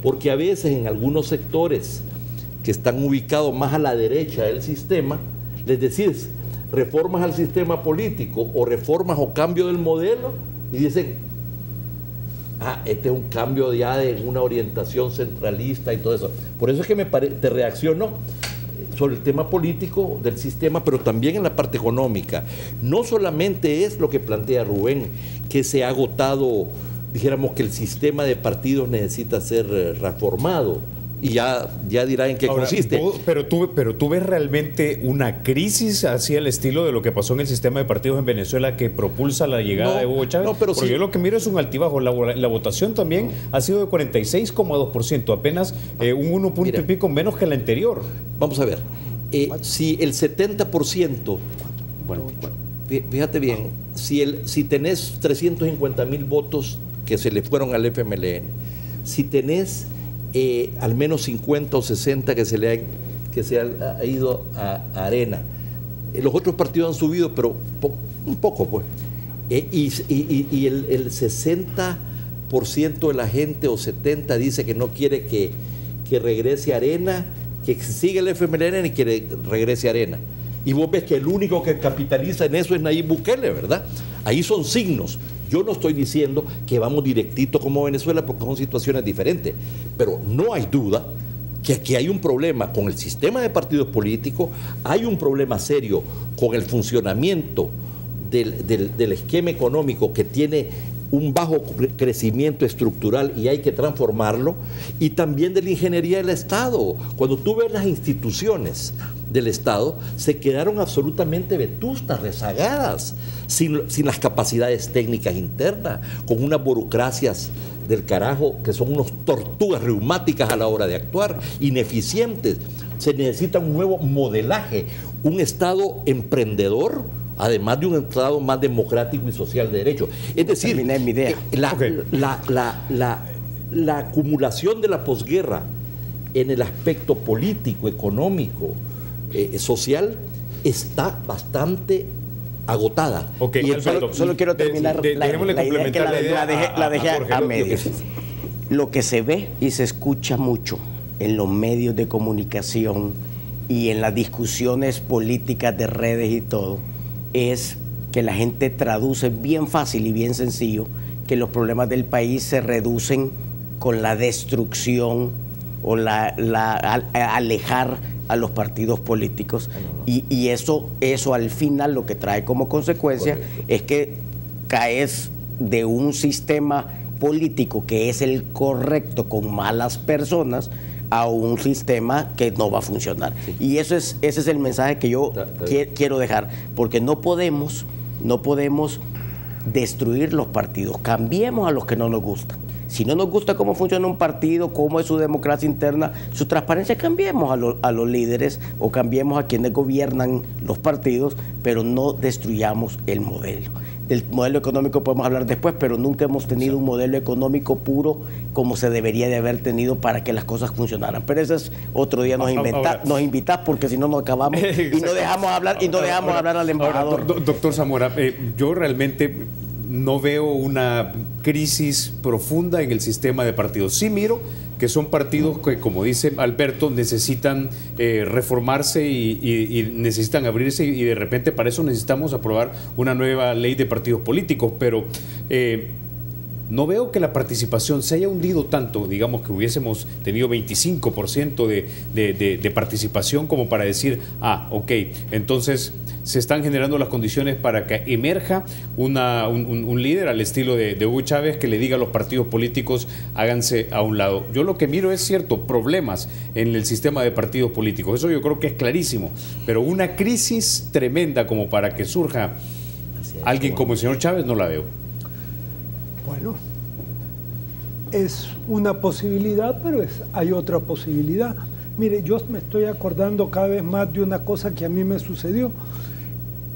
Porque a veces en algunos sectores que están ubicados más a la derecha del sistema, les decís reformas al sistema político o reformas o cambio del modelo y dicen, este es un cambio ya de una orientación centralista y todo eso. Por eso es que te reacciono sobre el tema político del sistema, pero también en la parte económica. No solamente es lo que plantea Rubén, que se ha agotado, dijéramos que el sistema de partidos necesita ser reformado. y ya dirá en qué consiste. Pero tú ves realmente una crisis así al estilo de lo que pasó en el sistema de partidos en Venezuela que propulsa la llegada de Hugo Chávez. No, pero porque sí. yo lo que miro es un altibajo. La votación también ha sido de 46,2%, apenas un 1 punto y pico menos que la anterior. Vamos a ver, si el 70%, fíjate bien, si tenés 350,000 votos que se le fueron al FMLN, si tenés al menos 50 o 60 que se ha ido a Arena, los otros partidos han subido, pero un poco, pues, y el 60% de la gente o 70% dice que no quiere que regrese a Arena, que siga el FMLN y que regrese a Arena. Y vos ves que el único que capitaliza en eso es Nayib Bukele, ¿verdad? Ahí son signos. Yo no estoy diciendo que vamos directito como Venezuela porque son situaciones diferentes, pero no hay duda que aquí hay un problema con el sistema de partidos políticos, hay un problema serio con el funcionamiento del esquema económico que tiene un bajo crecimiento estructural y hay que transformarlo, y también de la ingeniería del Estado. Cuando tú ves las instituciones del Estado, se quedaron absolutamente vetustas, rezagadas, sin las capacidades técnicas internas, con unas burocracias del carajo que son unos tortugas reumáticas a la hora de actuar, ineficientes. Se necesita un nuevo modelaje, un Estado emprendedor, además de un Estado más democrático y social de derecho. Es decir, la acumulación de la posguerra en el aspecto político, económico, social, está bastante agotada. Y solo quiero terminar la idea que la dejé a medio. Lo que se ve y se escucha mucho en los medios de comunicación y en las discusiones políticas de redes y todo, es que la gente traduce bien fácil y bien sencillo que los problemas del país se reducen con la destrucción o alejar a los partidos políticos. Y eso al final lo que trae como consecuencia es que caes de un sistema político que es el correcto con malas personas a un sistema que no va a funcionar. Sí. Y ese es el mensaje que yo quiero dejar, porque no podemos destruir los partidos. Cambiemos a los que no nos gustan. Si no nos gusta cómo funciona un partido, cómo es su democracia interna, su transparencia, cambiemos a los líderes o cambiemos a quienes gobiernan los partidos, pero no destruyamos el modelo. Del modelo económico podemos hablar después, pero nunca hemos tenido un modelo económico puro como se debería de haber tenido para que las cosas funcionaran. Pero ese es otro día, nos invitás porque si no nos acabamos y no dejamos hablar hablar al embajador. Doctor Zamora, yo realmente no veo una crisis profunda en el sistema de partidos. Sí miro que son partidos que, como dice Alberto, necesitan reformarse y necesitan abrirse, y de repente para eso necesitamos aprobar una nueva ley de partidos políticos, pero no veo que la participación se haya hundido tanto, digamos que hubiésemos tenido 25% de participación como para decir, ok, entonces se están generando las condiciones para que emerja un líder al estilo de Hugo Chávez que le diga a los partidos políticos háganse a un lado. Yo lo que miro es cierto, problemas en el sistema de partidos políticos, eso yo creo que es clarísimo, pero una crisis tremenda como para que surja alguien como el señor Chávez no la veo. Bueno, es una posibilidad, pero hay otra posibilidad. Mire, yo me estoy acordando cada vez más de una cosa que a mí me sucedió.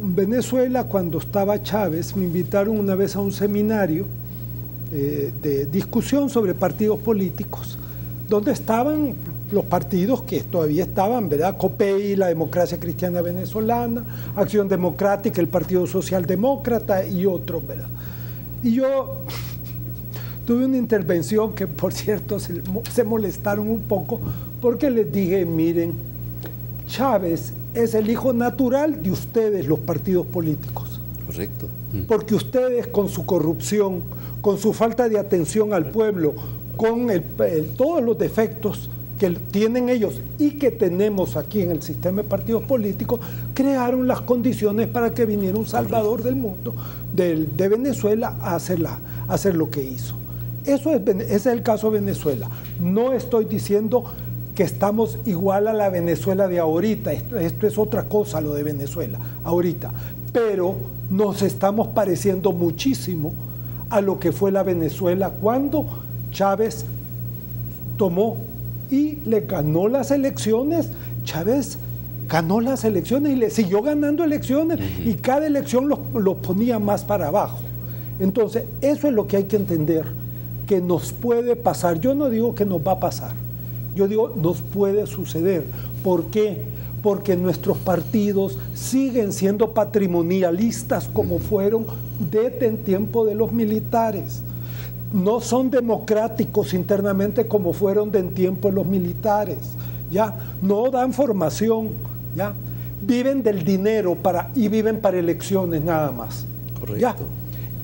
En Venezuela, cuando estaba Chávez, me invitaron una vez a un seminario de discusión sobre partidos políticos, donde estaban los partidos que todavía estaban, ¿verdad? COPEI, la Democracia Cristiana Venezolana, Acción Democrática, el Partido Socialdemócrata y otros, ¿verdad? Y yo tuve una intervención que, por cierto, se molestaron un poco porque les dije, miren, Chávez es el hijo natural de ustedes, los partidos políticos. Correcto. Porque ustedes, con su corrupción, con su falta de atención al pueblo, con todos los defectos que tienen ellos y que tenemos aquí en el sistema de partidos políticos, crearon las condiciones para que viniera un salvador del mundo, de Venezuela, a hacer lo que hizo. Ese es el caso de Venezuela. No estoy diciendo que estamos igual a la Venezuela de ahorita. Esto es otra cosa, lo de Venezuela, ahorita. Pero nos estamos pareciendo muchísimo a lo que fue la Venezuela cuando Chávez tomó y le ganó las elecciones. Chávez ganó las elecciones y le siguió ganando elecciones, y cada elección los ponía más para abajo. Entonces, eso es lo que hay que entender, que nos puede pasar. Yo no digo que nos va a pasar, yo digo nos puede suceder. ¿Por qué? Porque nuestros partidos siguen siendo patrimonialistas como fueron desde el tiempo de los militares. No son democráticos internamente como fueron en tiempo de los militares. ¿Ya? No dan formación. ¿Ya? Viven del dinero y viven para elecciones nada más. Correcto. ¿Ya?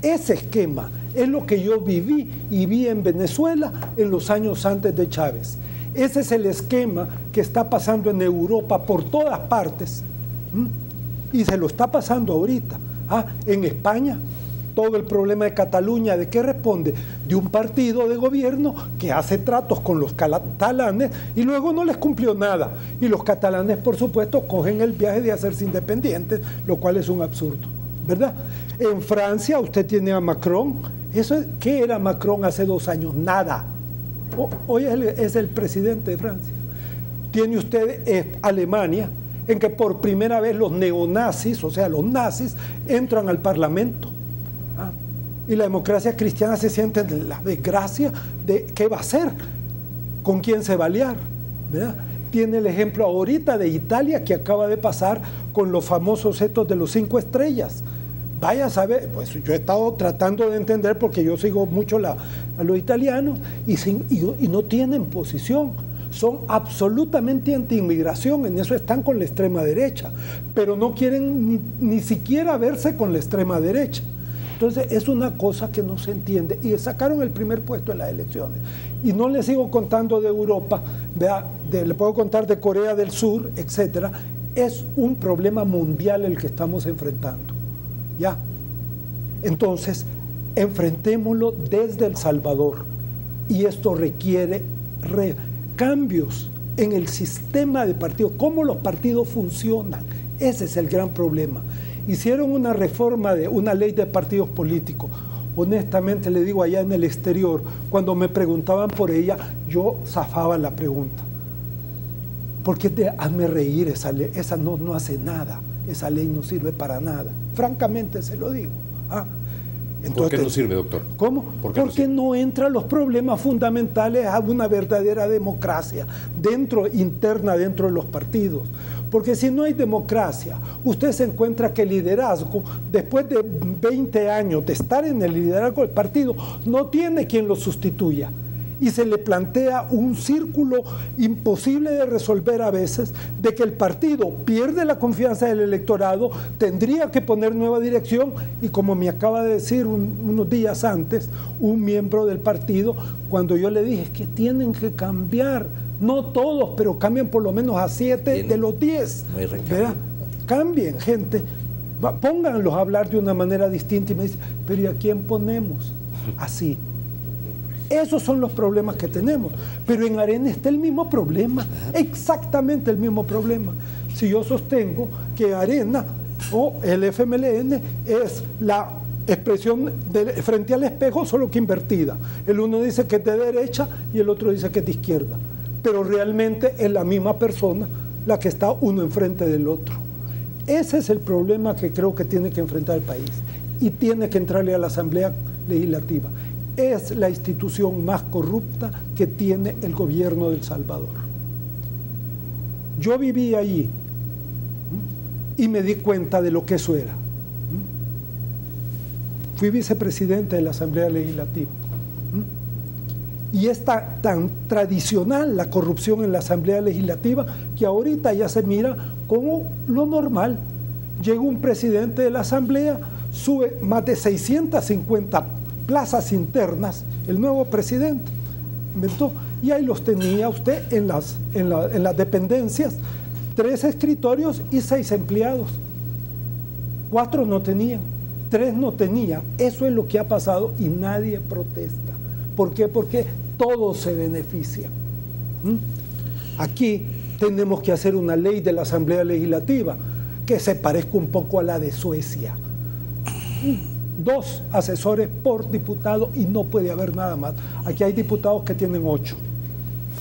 Ese esquema es lo que yo viví y vi en Venezuela en los años antes de Chávez. Ese es el esquema que está pasando en Europa por todas partes. Y se lo está pasando ahorita. En España, todo el problema de Cataluña, ¿de qué responde? De un partido de gobierno que hace tratos con los catalanes y luego no les cumplió nada. Y los catalanes, por supuesto, cogen el viaje de hacerse independientes, lo cual es un absurdo, ¿verdad? En Francia usted tiene a Macron. ¿Qué era Macron hace 2 años? Nada. Hoy es el presidente de Francia. Tiene usted Alemania, en que por primera vez los neonazis, o sea, los nazis, entran al Parlamento. Y la democracia cristiana se siente en la desgracia de qué va a hacer, con quién se va a aliar, ¿verdad? Tiene el ejemplo ahorita de Italia, que acaba de pasar con los famosos estos de los 5 estrellas. Vaya a saber, pues yo he estado tratando de entender, porque yo sigo mucho a los italianos, y no tienen posición. Son absolutamente anti-inmigración, en eso están con la extrema derecha, pero no quieren ni siquiera verse con la extrema derecha. Entonces es una cosa que no se entiende, y sacaron el primer puesto en las elecciones. Y no les sigo contando de Europa, le puedo contar de Corea del Sur, etcétera. Es un problema mundial el que estamos enfrentando, ¿ya? Entonces, enfrentémoslo desde El Salvador, y esto requiere cambios en el sistema de partidos, cómo los partidos funcionan. Ese es el gran problema. Hicieron una reforma de una ley de partidos políticos. Honestamente le digo, allá en el exterior, cuando me preguntaban por ella, yo zafaba la pregunta. Porque hazme reír, esa ley, esa no hace nada, esa ley no sirve para nada. Francamente se lo digo. Entonces, ¿por qué no sirve, doctor? ¿Cómo? Porque no entran los problemas fundamentales a una verdadera democracia interna dentro de los partidos. Porque si no hay democracia, usted se encuentra que el liderazgo, después de 20 años de estar en el liderazgo del partido, no tiene quien lo sustituya. Y se le plantea un círculo imposible de resolver a veces, de que el partido pierde la confianza del electorado, tendría que poner nueva dirección, y como me acaba de decir unos días antes un miembro del partido, cuando yo le dije, es que tienen que cambiar, no todos, pero cambien por lo menos a 7 de los 10, ¿verdad? Cambien, gente, pónganlos a hablar de una manera distinta. Y me dice, pero ¿y a quién ponemos? Así. Esos son los problemas que tenemos. Pero en Arena está el mismo problema, exactamente el mismo problema. Si yo sostengo que Arena o el FMLN es la expresión frente al espejo, solo que invertida. El uno dice que es de derecha y el otro dice que es de izquierda. Pero realmente es la misma persona la que está uno enfrente del otro. Ese es el problema que creo que tiene que enfrentar el país. Y tiene que entrarle a la Asamblea Legislativa. Es la institución más corrupta que tiene el gobierno de El Salvador. Yo viví allí y me di cuenta de lo que eso era. Fui vicepresidente de la Asamblea Legislativa. Y es tan tradicional la corrupción en la Asamblea Legislativa que ahorita ya se mira como lo normal. Llega un presidente de la Asamblea, sube más de 650 plazas internas, el nuevo presidente inventó, y ahí los tenía usted en las dependencias, 3 escritorios y 6 empleados. 4 no tenían, 3 no tenían. Eso es lo que ha pasado y nadie protesta. ¿Por qué? Porque todos se benefician. Aquí tenemos que hacer una ley de la Asamblea Legislativa que se parezca un poco a la de Suecia. 2 asesores por diputado y no puede haber nada más. Aquí hay diputados que tienen 8.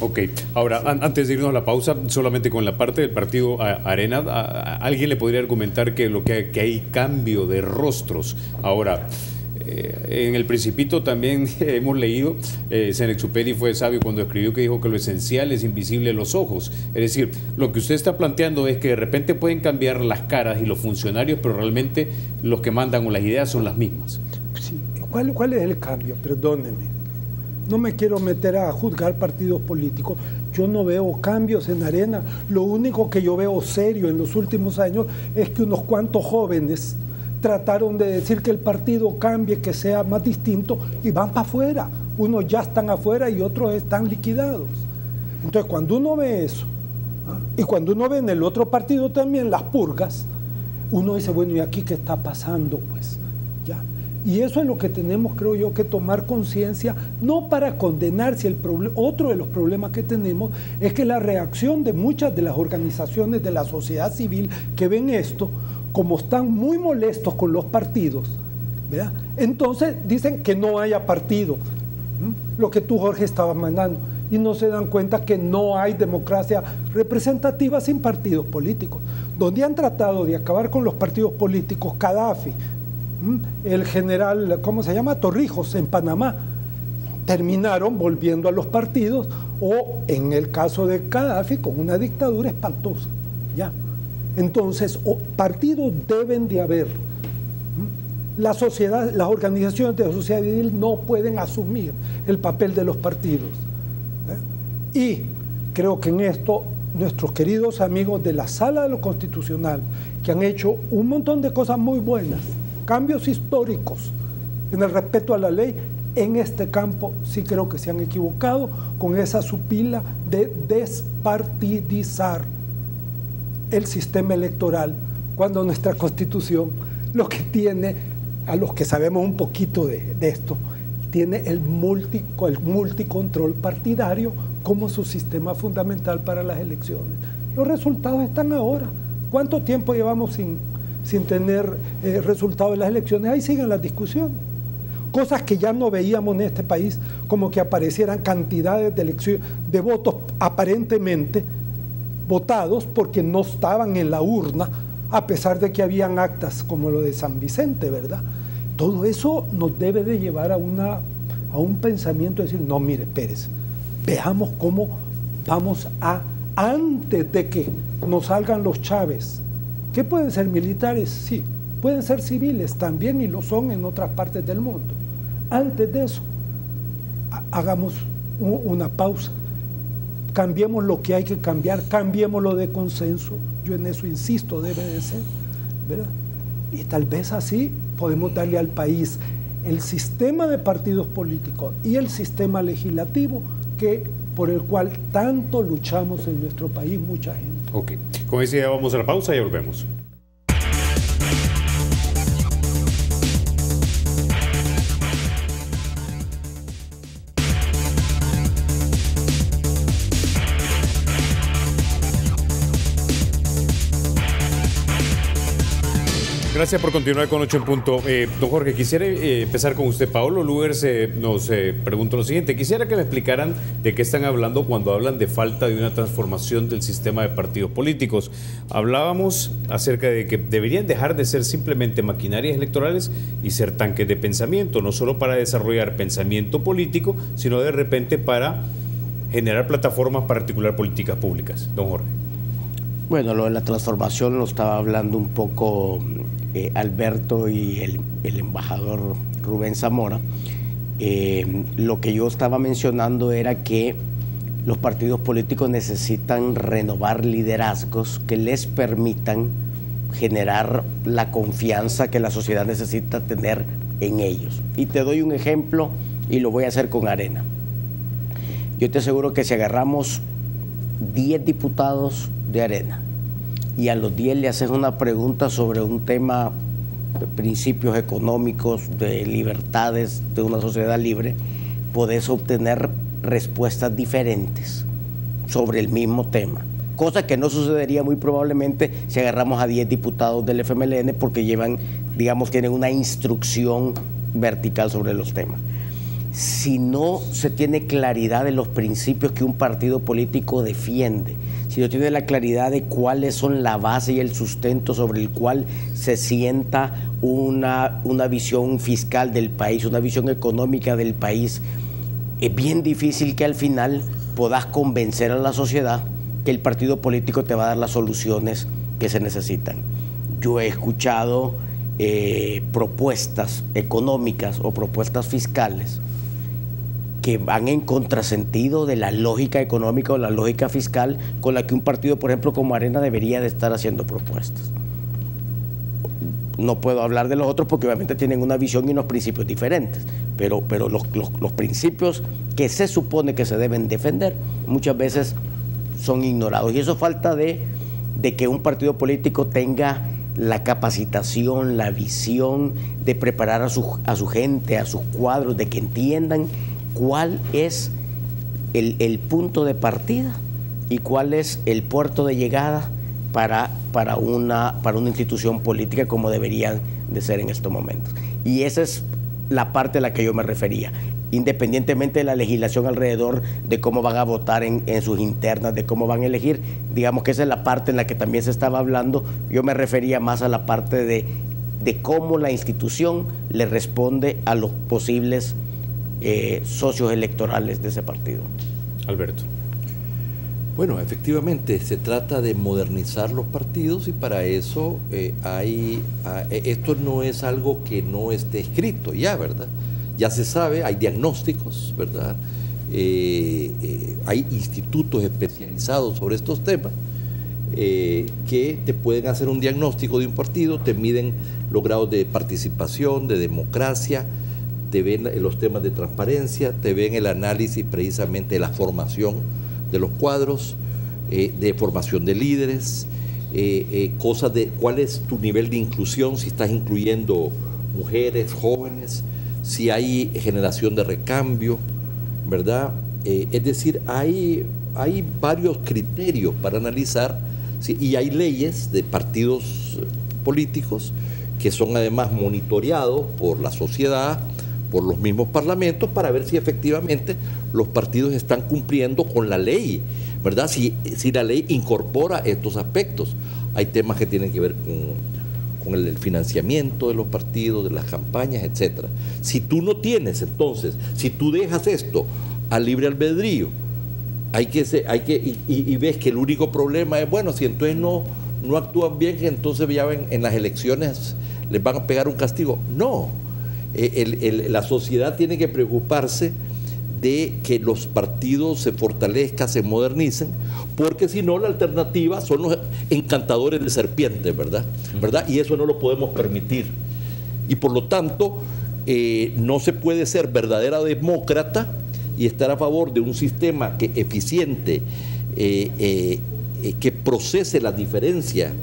Ok, ahora, antes de irnos a la pausa, solamente con la parte del partido Arena, ¿alguien le podría argumentar que hay cambio de rostros? Ahora, en El Principito también hemos leído, Saint-Exupéry fue sabio cuando escribió que dijo que lo esencial es invisible a los ojos. Es decir, lo que usted está planteando es que de repente pueden cambiar las caras y los funcionarios, pero realmente los que mandan o las ideas son las mismas. Sí. ¿Cuál es el cambio? Perdóneme. No me quiero meter a juzgar partidos políticos. Yo no veo cambios en Arena. Lo único que yo veo serio en los últimos años es que unos cuantos jóvenes trataron de decir que el partido cambie, que sea más distinto, y van para afuera. Unos ya están afuera y otros están liquidados. Entonces, cuando uno ve eso, y cuando uno ve en el otro partido también las purgas, uno dice, bueno, ¿y aquí qué está pasando? Pues, ya. Y eso es lo que tenemos, creo yo, que tomar conciencia, no para condenar, si otro de los problemas que tenemos es que la reacción de muchas de las organizaciones de la sociedad civil que ven esto, como están muy molestos con los partidos, ¿verdad? Entonces dicen que no haya partido, lo que tú, Jorge, estabas mandando, y no se dan cuenta que no hay democracia representativa sin partidos políticos. Donde han tratado de acabar con los partidos políticos, Gaddafi, el general, ¿cómo se llama? Torrijos, en Panamá, terminaron volviendo a los partidos, o en el caso de Gaddafi, con una dictadura espantosa, ¿ya? Entonces, partidos deben de haber. La sociedad, las organizaciones de la sociedad civil no pueden asumir el papel de los partidos. Y creo que en esto nuestros queridos amigos de la Sala de lo Constitucional, que han hecho un montón de cosas muy buenas, cambios históricos en el respeto a la ley, en este campo sí creo que se han equivocado con esa supila de despartidizar el sistema electoral, cuando nuestra Constitución lo que tiene, a los que sabemos un poquito de esto, tiene el multicontrol partidario como su sistema fundamental para las elecciones. Los resultados están ahora. ¿Cuánto tiempo llevamos sin tener resultados de las elecciones? Ahí siguen las discusiones. Cosas que ya no veíamos en este país, como que aparecieran cantidades de votos aparentemente votados porque no estaban en la urna, a pesar de que habían actas como lo de San Vicente, ¿verdad? Todo eso nos debe de llevar a un pensamiento de decir, no, mire, Pérez, veamos cómo vamos antes de que nos salgan los Chávez, que pueden ser militares, sí, pueden ser civiles también, y lo son en otras partes del mundo. Antes de eso, hagamos una pausa. Cambiemos lo que hay que cambiar, cambiémoslo de consenso. Yo en eso insisto, debe de ser, ¿verdad? Y tal vez así podemos darle al país el sistema de partidos políticos y el sistema legislativo por el cual tanto luchamos en nuestro país mucha gente. Ok, como decía, vamos a la pausa y volvemos. Gracias por continuar con 8 en punto. Don Jorge, quisiera empezar con usted. Paolo Lugers nos preguntó lo siguiente. Quisiera que me explicaran de qué están hablando cuando hablan de falta de una transformación del sistema de partidos políticos. Hablábamos acerca de que deberían dejar de ser simplemente maquinarias electorales y ser tanques de pensamiento, no solo para desarrollar pensamiento político, sino de repente para generar plataformas para articular políticas públicas. Don Jorge. Bueno, lo de la transformación lo estaba hablando un poco Alberto y el embajador Rubén Zamora. Lo que yo estaba mencionando era que los partidos políticos necesitan renovar liderazgos que les permitan generar la confianza que la sociedad necesita tener en ellos. Y te doy un ejemplo y lo voy a hacer con Arena. Yo te aseguro que si agarramos 10 diputados de Arena y a los 10 le haces una pregunta sobre un tema de principios económicos, de libertades, de una sociedad libre, podés obtener respuestas diferentes sobre el mismo tema. Cosa que no sucedería muy probablemente si agarramos a 10 diputados del FMLN porque tienen una instrucción vertical sobre los temas. Si no se tiene claridad de los principios que un partido político defiende, si no tiene la claridad de cuáles son la base y el sustento sobre el cual se sienta una visión fiscal del país, una visión económica del país, es bien difícil que al final puedas convencer a la sociedad que el partido político te va a dar las soluciones que se necesitan. Yo he escuchado propuestas económicas o propuestas fiscales que van en contrasentido de la lógica económica o la lógica fiscal con la que un partido, por ejemplo, como Arena debería de estar haciendo propuestas. No puedo hablar de los otros porque obviamente tienen una visión y unos principios diferentes, pero los principios que se supone que se deben defender muchas veces son ignorados. Y eso falta de que un partido político tenga la capacitación, la visión de preparar a su gente, a sus cuadros, de que entiendan cuál es el punto de partida y cuál es el puerto de llegada para una institución política como deberían de ser en estos momentos. Y esa es la parte a la que yo me refería. Independientemente de la legislación alrededor de cómo van a votar en sus internas, de cómo van a elegir, digamos que esa es la parte en la que también se estaba hablando. Yo me refería más a la parte de cómo la institución le responde a los posibles socios electorales de ese partido. Alberto. Bueno, efectivamente se trata de modernizar los partidos y para eso esto no es algo que no esté escrito ya, ¿verdad? Ya se sabe, hay diagnósticos, ¿verdad? Hay institutos especializados sobre estos temas que te pueden hacer un diagnóstico de un partido, te miden los grados de participación, de democracia, te ven los temas de transparencia, te ven el análisis precisamente de la formación de los cuadros, de formación de líderes, cosas de cuál es tu nivel de inclusión, si estás incluyendo mujeres, jóvenes, si hay generación de recambio, ¿verdad? Es decir, hay varios criterios para analizar, ¿sí? Y hay leyes de partidos políticos que son además monitoreados por la sociedad, por los mismos parlamentos, para ver si efectivamente los partidos están cumpliendo con la ley, ¿verdad? Si la ley incorpora estos aspectos. Hay temas que tienen que ver con el financiamiento de los partidos, de las campañas, etcétera. Si tú no tienes, entonces, si tú dejas esto al libre albedrío, y ves que el único problema es, bueno, si entonces no actúan bien, entonces ya ven, en las elecciones les van a pegar un castigo. No. La sociedad tiene que preocuparse de que los partidos se fortalezcan, se modernicen, porque si no la alternativa son los encantadores de serpientes, ¿verdad? Y eso no lo podemos permitir. Y por lo tanto, no se puede ser verdadera demócrata y estar a favor de un sistema eficiente, que procese las diferencias,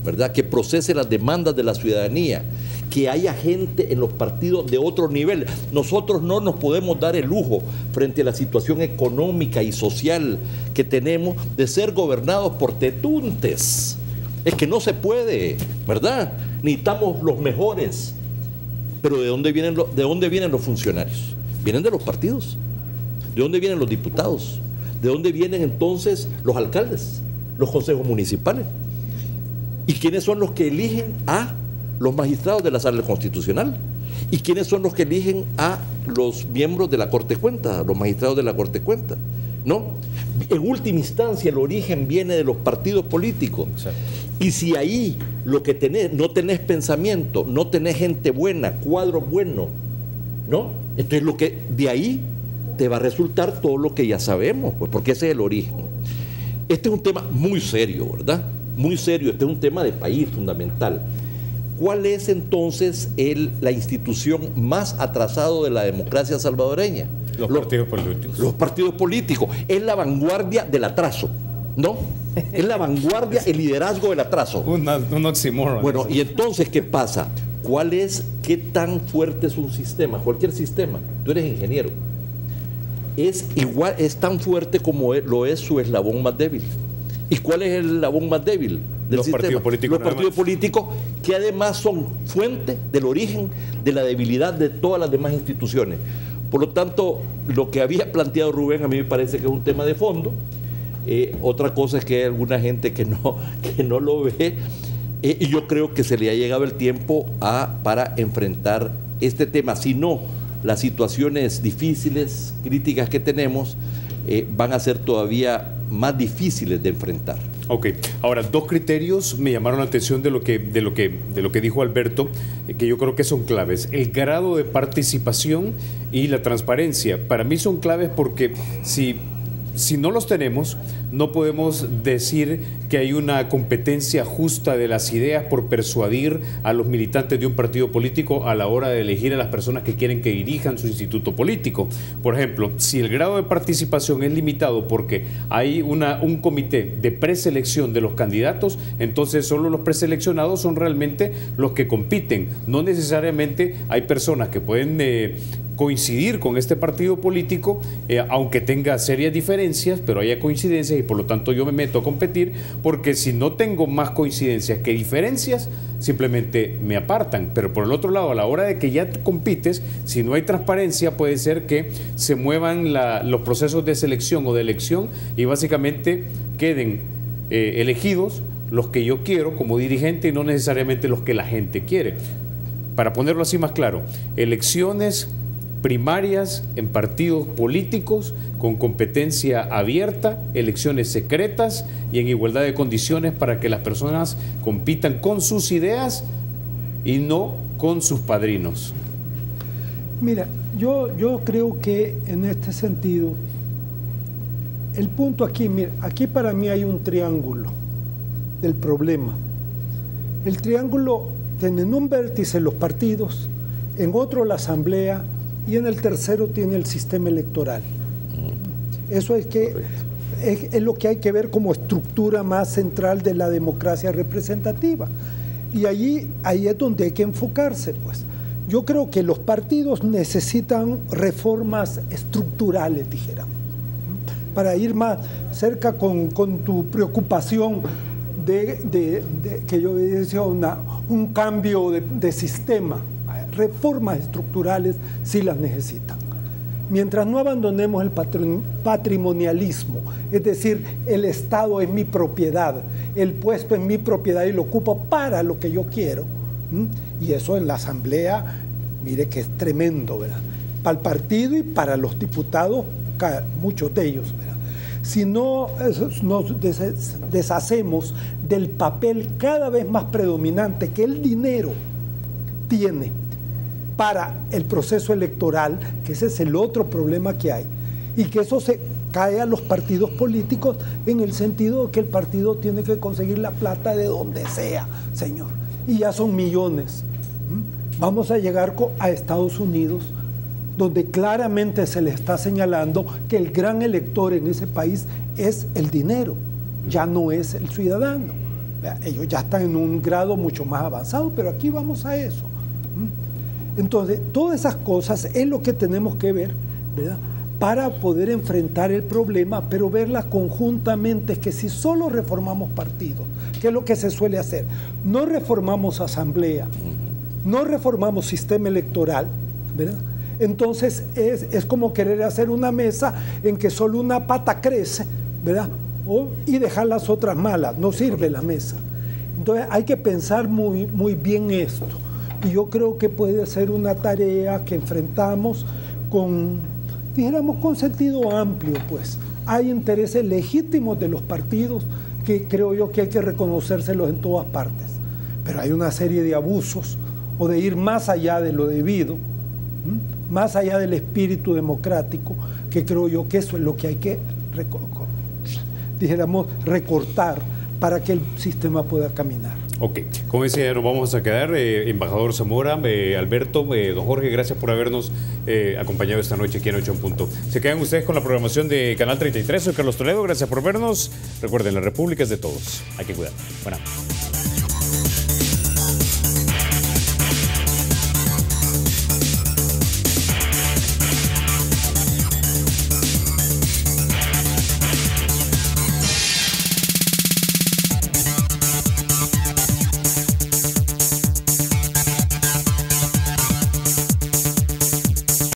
¿verdad? Que procese las demandas de la ciudadanía, que haya gente en los partidos de otro nivel. Nosotros no nos podemos dar el lujo, frente a la situación económica y social que tenemos, de ser gobernados por tetuntes. Es que no se puede, ¿verdad? Necesitamos los mejores. Pero ¿de dónde vienen los funcionarios? Vienen de los partidos. ¿De dónde vienen los diputados? ¿De dónde vienen entonces los alcaldes, los consejos municipales? ¿Y quiénes son los que eligen a los magistrados de la Sala Constitucional? ¿Y quiénes son los que eligen a los miembros de la Corte de Cuentas, a los magistrados de la Corte de Cuentas? ¿No? En última instancia, el origen viene de los partidos políticos. Exacto. Y si ahí lo que tenés, no tenés pensamiento, no tenés gente buena, cuadro bueno, ¿no? Entonces lo que de ahí te va a resultar todo lo que ya sabemos, pues, porque ese es el origen. Este es un tema muy serio, ¿verdad? Muy serio, este es un tema de país fundamental. ¿Cuál es entonces la institución más atrasada de la democracia salvadoreña? Los partidos políticos. Los partidos políticos. Es la vanguardia del atraso, ¿no? Es la vanguardia, el liderazgo del atraso. Un oxímoron. Bueno, y entonces, ¿qué pasa? ¿Qué tan fuerte es un sistema? Cualquier sistema. Tú eres ingeniero. es tan fuerte como lo es su eslabón más débil. ¿Y cuál es el eslabón más débil del sistema? Partidos políticos. Los partidos políticos, que además son fuente del origen de la debilidad de todas las demás instituciones. Por lo tanto, lo que había planteado Rubén a mí me parece que es un tema de fondo. Otra cosa es que hay alguna gente que no lo ve, y yo creo que se le ha llegado el tiempo para enfrentar este tema. Si no, las situaciones difíciles, críticas que tenemos van a ser todavía más difíciles de enfrentar. Ok, ahora 2 criterios me llamaron la atención de lo que dijo Alberto, que yo creo que son claves: el grado de participación y la transparencia. Para mí son claves porque si no los tenemos, no podemos decir que hay una competencia justa de las ideas por persuadir a los militantes de un partido político a la hora de elegir a las personas que quieren que dirijan su instituto político. Por ejemplo, si el grado de participación es limitado porque hay un comité de preselección de los candidatos, entonces solo los preseleccionados son realmente los que compiten. No necesariamente hay personas que pueden coincidir con este partido político, aunque tenga serias diferencias, pero haya coincidencias, y por lo tanto yo me meto a competir, porque si no tengo más coincidencias que diferencias, simplemente me apartan. Pero por el otro lado, a la hora de que ya compites, si no hay transparencia, puede ser que se muevan los procesos de selección o de elección y básicamente queden elegidos los que yo quiero como dirigente y no necesariamente los que la gente quiere. Para ponerlo así más claro, elecciones primarias en partidos políticos con competencia abierta, elecciones secretas y en igualdad de condiciones para que las personas compitan con sus ideas y no con sus padrinos. Mira, yo creo que en este sentido, el punto aquí, mira, aquí para mí hay un triángulo del problema. El triángulo tiene en un vértice los partidos, en otro la asamblea, y en el tercero tiene el sistema electoral. Eso es lo que hay que ver como estructura más central de la democracia representativa. Y ahí es donde hay que enfocarse, pues. Yo creo que los partidos necesitan reformas estructurales, dijéramos, para ir más cerca con tu preocupación de que yo decía un cambio de sistema. Reformas estructurales sí las necesitan. Mientras no abandonemos el patrimonialismo, es decir, el Estado es mi propiedad, el puesto es mi propiedad y lo ocupo para lo que yo quiero, y eso en la Asamblea, mire que es tremendo, ¿verdad? Para el partido y para los diputados, muchos de ellos, ¿verdad? Si no nos deshacemos del papel cada vez más predominante que el dinero tiene para el proceso electoral, que ese es el otro problema que hay, y que eso se cae a los partidos políticos en el sentido de que el partido tiene que conseguir la plata de donde sea, señor, y ya son millones. Vamos a llegar a Estados Unidos, donde claramente se le está señalando que el gran elector en ese país es el dinero, ya no es el ciudadano. Ellos ya están en un grado mucho más avanzado, pero aquí vamos a eso. Entonces, todas esas cosas es lo que tenemos que ver, ¿verdad?, para poder enfrentar el problema, pero verlas conjuntamente. Es que si solo reformamos partidos, que es lo que se suele hacer, no reformamos asamblea, no reformamos sistema electoral, ¿verdad?, entonces es como querer hacer una mesa en que solo una pata crece, ¿verdad?, y dejar las otras malas, no sirve la mesa. Entonces hay que pensar muy, muy bien esto. Y yo creo que puede ser una tarea que enfrentamos con sentido amplio, pues. Hay intereses legítimos de los partidos que creo yo que hay que reconocérselos en todas partes. Pero hay una serie de abusos o de ir más allá de lo debido, más allá del espíritu democrático, que creo yo que eso es lo que hay que, recortar para que el sistema pueda caminar. Ok, como decía, nos vamos a quedar. Embajador Zamora, Alberto, don Jorge, gracias por habernos acompañado esta noche aquí en 8 en Punto. Se quedan ustedes con la programación de Canal 33. Soy Carlos Toledo, gracias por vernos. Recuerden, la República es de todos. Hay que cuidar. Buenas.